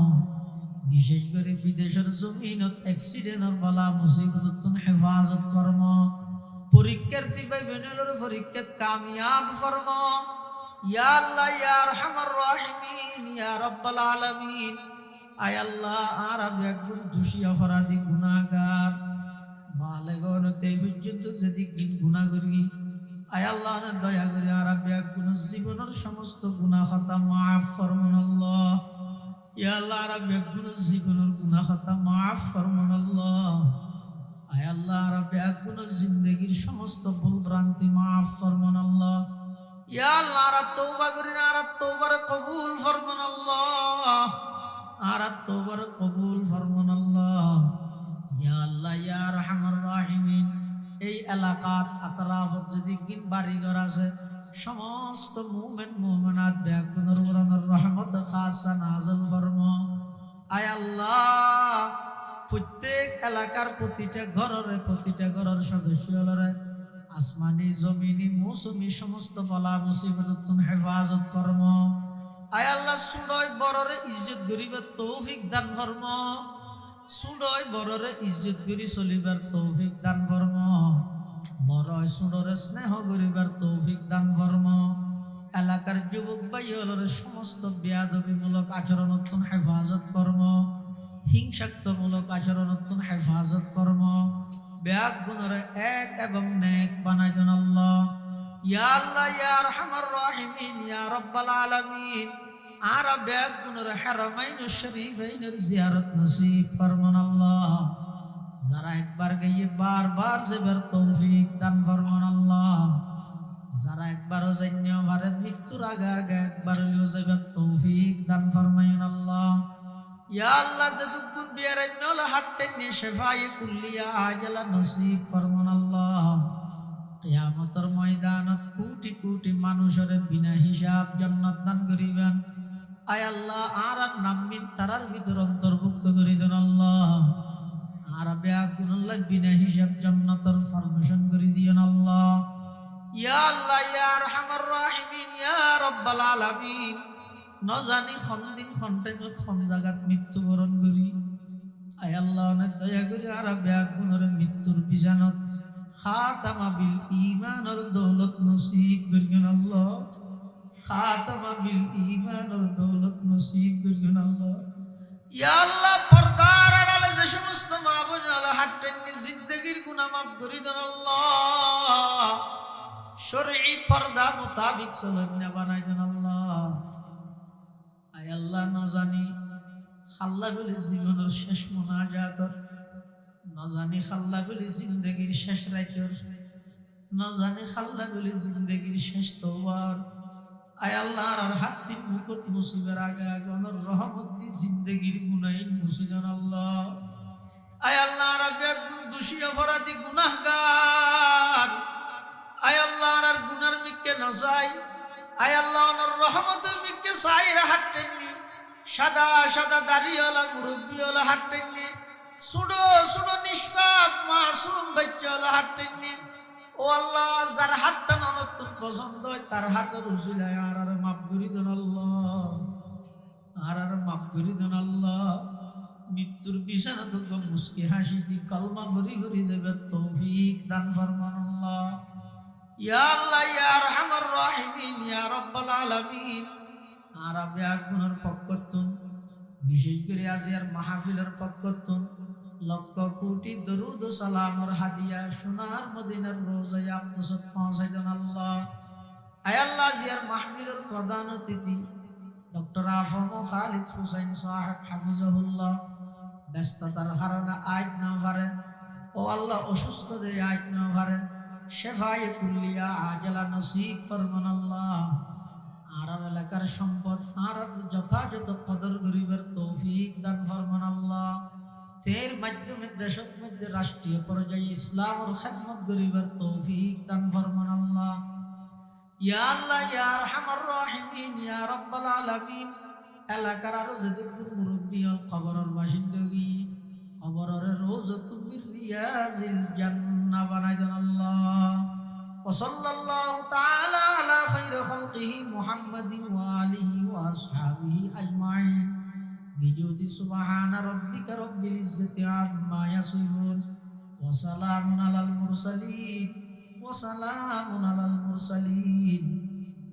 বিশেষ করে বিদেশের জমিনত অ্যাক্সিডেন্টের বালা মুসিবত হেফাজত ফরমো। পরীক্ষার্থী ভাই বোনেদের পরীক্ষাত কামিয়াব ফরমো। ইয়া আল্লাহ ইয়া আরহামার রাহিমিন ইয়া রাব্বাল আলামিন। আয় আল্লাহ আর আমি একজন দোষী অপরাধী গুনাহগার বালেগন তে পর্যন্ত যদি গুনাহ করি, আয় আল্লাহ দয়া করে আর আমি একজন জীবনের সমস্ত গুনাহ খাতা মাফ ফরমান আল্লাহ। ইয়া আল্লাহ আর আমি একজন জীবনের গুনাহ খাতা মাফ ফরমান আল্লাহ। আয় আল্লাহ আর আমি একজন জিন্দেগীর সমস্ত ভুল ভ্রান্তি মাফ ফরমান আল্লাহ। ইয়া আল্লাহ আর তওবা করি আর তওবার কবুল ফরমান আল্লাহ। আর তওবার কবুল ফরমান আল্লাহ। ইয়া আল্লাহ ইয়া আরহামার রাহিমিন। এই এলাকাত আতরাফত যদি গিন বাড়িঘর আছে সমস্ত মুমিন মুমিনাত বেগুনের উড়ানোর রহমত খাসা নাযিল ফরমো। আয় আল্লাহ প্রত্যেক এলাকার প্রতিটা ঘরের সদস্যরে আসমানি জমিনি মৌসুমি সমস্ত বলা মুসিবত তুমি হেফাজত ফরমো। আয় আল্লাহ সুডয় বড়রে ইজ্জত গরিবের তৌফিক দান ফরমো। সুডয় বড়রে ইজ্জত করি চলিবার তৌফিক দান ফরমো। বড় সুডরে স্নেহ করিবার তৌফিক দান ফরমো। এলাকার যুবক ভাইয়লরে সমস্ত বেয়াদবিমূলক আচরণত্তন হেফাজত ফরমো। হিংসাত্মমূলক আচরণত্তন হেফাজত ফরমো। ব্যাগ গুণরে এক এবং নেক বানাই দেন আল্লাহ। ইয়া আল্লাহ ইয়া আরহামার রাহিমিন ইয়া রাব্বাল আলামিন। আর ব্যাগ গুণরে হারামাইন শরীফাইনের জিয়ারত নসিব ফরমান আল্লাহ। যারা একবার গিয়ে বারবার যাবার তৌফিক দান ফরমান আল্লাহ। যারা একবারও জানিয়ে আমার মৃত্যুর আগে একবার হলেও যাবার তৌফিক দান ফরমাইন আল্লাহ। ইয়া আল্লাহ যদুকুন বিয়ারাইনল হাট্টেনি শিফায়ে কুল্লিয়া আজলা নসিব ফরমান আল্লাহ। কিয়ামতের ময়দানত কোটি কোটি মানুষের বিনা হিসাব জান্নাত দান করিবেন। আয় আল্লাহ আর নামিন তারার ভিতর অন্তর্ভুক্ত করে দেন আল্লাহ। আর বেআগুনুল্লাহ বিনা হিসাব জান্নাতের ফরমেশন করে দিয়েন আল্লাহ। ইয়া আল্লাহ ইয়া আরহামার রাহিমিন ইয়া রাব্বাল আলামিন। ন জানি দিন টাইমত জায়গাত মৃত্যুবরণ করি, আয় আল্লাহ অনেক দয়া করি আর বেআগুনের মৃত্যুর বিজানত খাতামা বিল ঈমানের দৌলত নসিব করিয়েন আল্লাহ। খাতামা বিল ঈমানের দৌলত নসিব করিয়েন আল্লাহ। ইয়া আল্লাহ পর্দার আড়ালে যে সমস্ত মা বোনেরা হাঁটেননি জিন্দেগির গুনাহ মাফ করে দেন আল্লাহ। শরঈ পর্দা মোতাবিক চলেন বানাই দেন আল্লাহ। আয় আল্লাহ ন জানি খাল্লা বলে জীবনের শেষ মোনাজাত, ন জানি খাল্লা বলে জিন্দেগির শেষ রাইতর, ন জানি খাল্লা বলে জিন্দেগির শেষ তওবার। আয় আল্লাহ আর হাত্তির মুকুট মুসিবের আগে আগে ওনার রহমত দি জিন্দেগির গুনাইন মুসিদান আল্লাহ। আয় আল্লাহ আর দোষী অপরাধী গুনাহগার আয় আল্লাহ আর গুনার মিকে না চাই আয় আল্লাহ ওনার রহমতের মিকে চাইরা হাঁটেননি সাদা সাদা দাড়িওয়ালা মুরব্বীওয়ালা হাঁটেননি সুডো সুডো নিষ্পাপ মাসুম বাচ্চাওয়ালা হাঁটেননি ও আল্লাহ যার হাতটা নতুন পছন্দ হয় তার হাতের উসিলায় আর মাফ করি দেন আল্লাহ আর মাফ করি দেন আল্লাহ মৃত্যুর বিছানা তো মুস্কি হাসি দি কলমা ভরি ভরি যাবে তৌফিক দান ফরমান আল্লাহ ইয়া আল্লাহ ইয়া আরহামার রাহিমিন ইয়া রাব্বাল আলামিন আরবে আগুনের পক্ষতুন বিশেষ করে আজিয়ার মাহফিলের পক্ষতুন লক্ষ কোটি দরুদ ও সালামের হাদিয়া সোনার মদিনার রোজায় আকদসত পৌঁছাই দেন আল্লাহ আয় আল্লাহ জিয়ার মাহফিলের প্রধান অতিথি ডক্টর আফম খালিদ হুসাইন সাহেব হাফিজাহুল্লাহ ব্যস্ততার কারণে আজ না পারে ও আল্লাহ অসুস্থ দেয় আজ না পারে শেফায়ে কুল্লিয়া আজলা নসিব ফরমান আল্লাহ আর এলাকার সম্পদ আর যথাযথ কদর গরিবের তৌফিক দান ফরমান আল্লাহ তের মাধ্যমে দেশের মধ্যে রাষ্ট্রীয় পর্যায়ে ইসলামের খেদমত গরিবের তৌফিক দান ফরমান আল্লাহ ইয়া আল্লাহ ইয়া আরহামার রাহিমিন ইয়া রাব্বাল আলামিন এলাকার আরো যতগুলো মুরব্বী কবরের বাসিন্দগি কবরের রওজাতুম মির রিয়াজিল জান্নাহ বানাই দেন আল্লাহ ওয়া সাল্লাল্লাহু তাআলা আলা খাইরি খালকিহি মুহাম্মাদিন ওয়া আলিহি ওয়া আসহাবিহি আজমাইন বিজুদি সুবহান রাব্বিকা রাব্বিল ইজ্জাতি আম্মা ইয়াসিফুন ওয়া সালামুন আলাল মুরসালিন ওয়া সালামুন আলাল মুরসালিন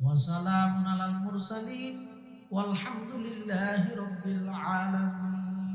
ওয়া সালামুন আলাল মুরসালিন والحمد لله رب العالمين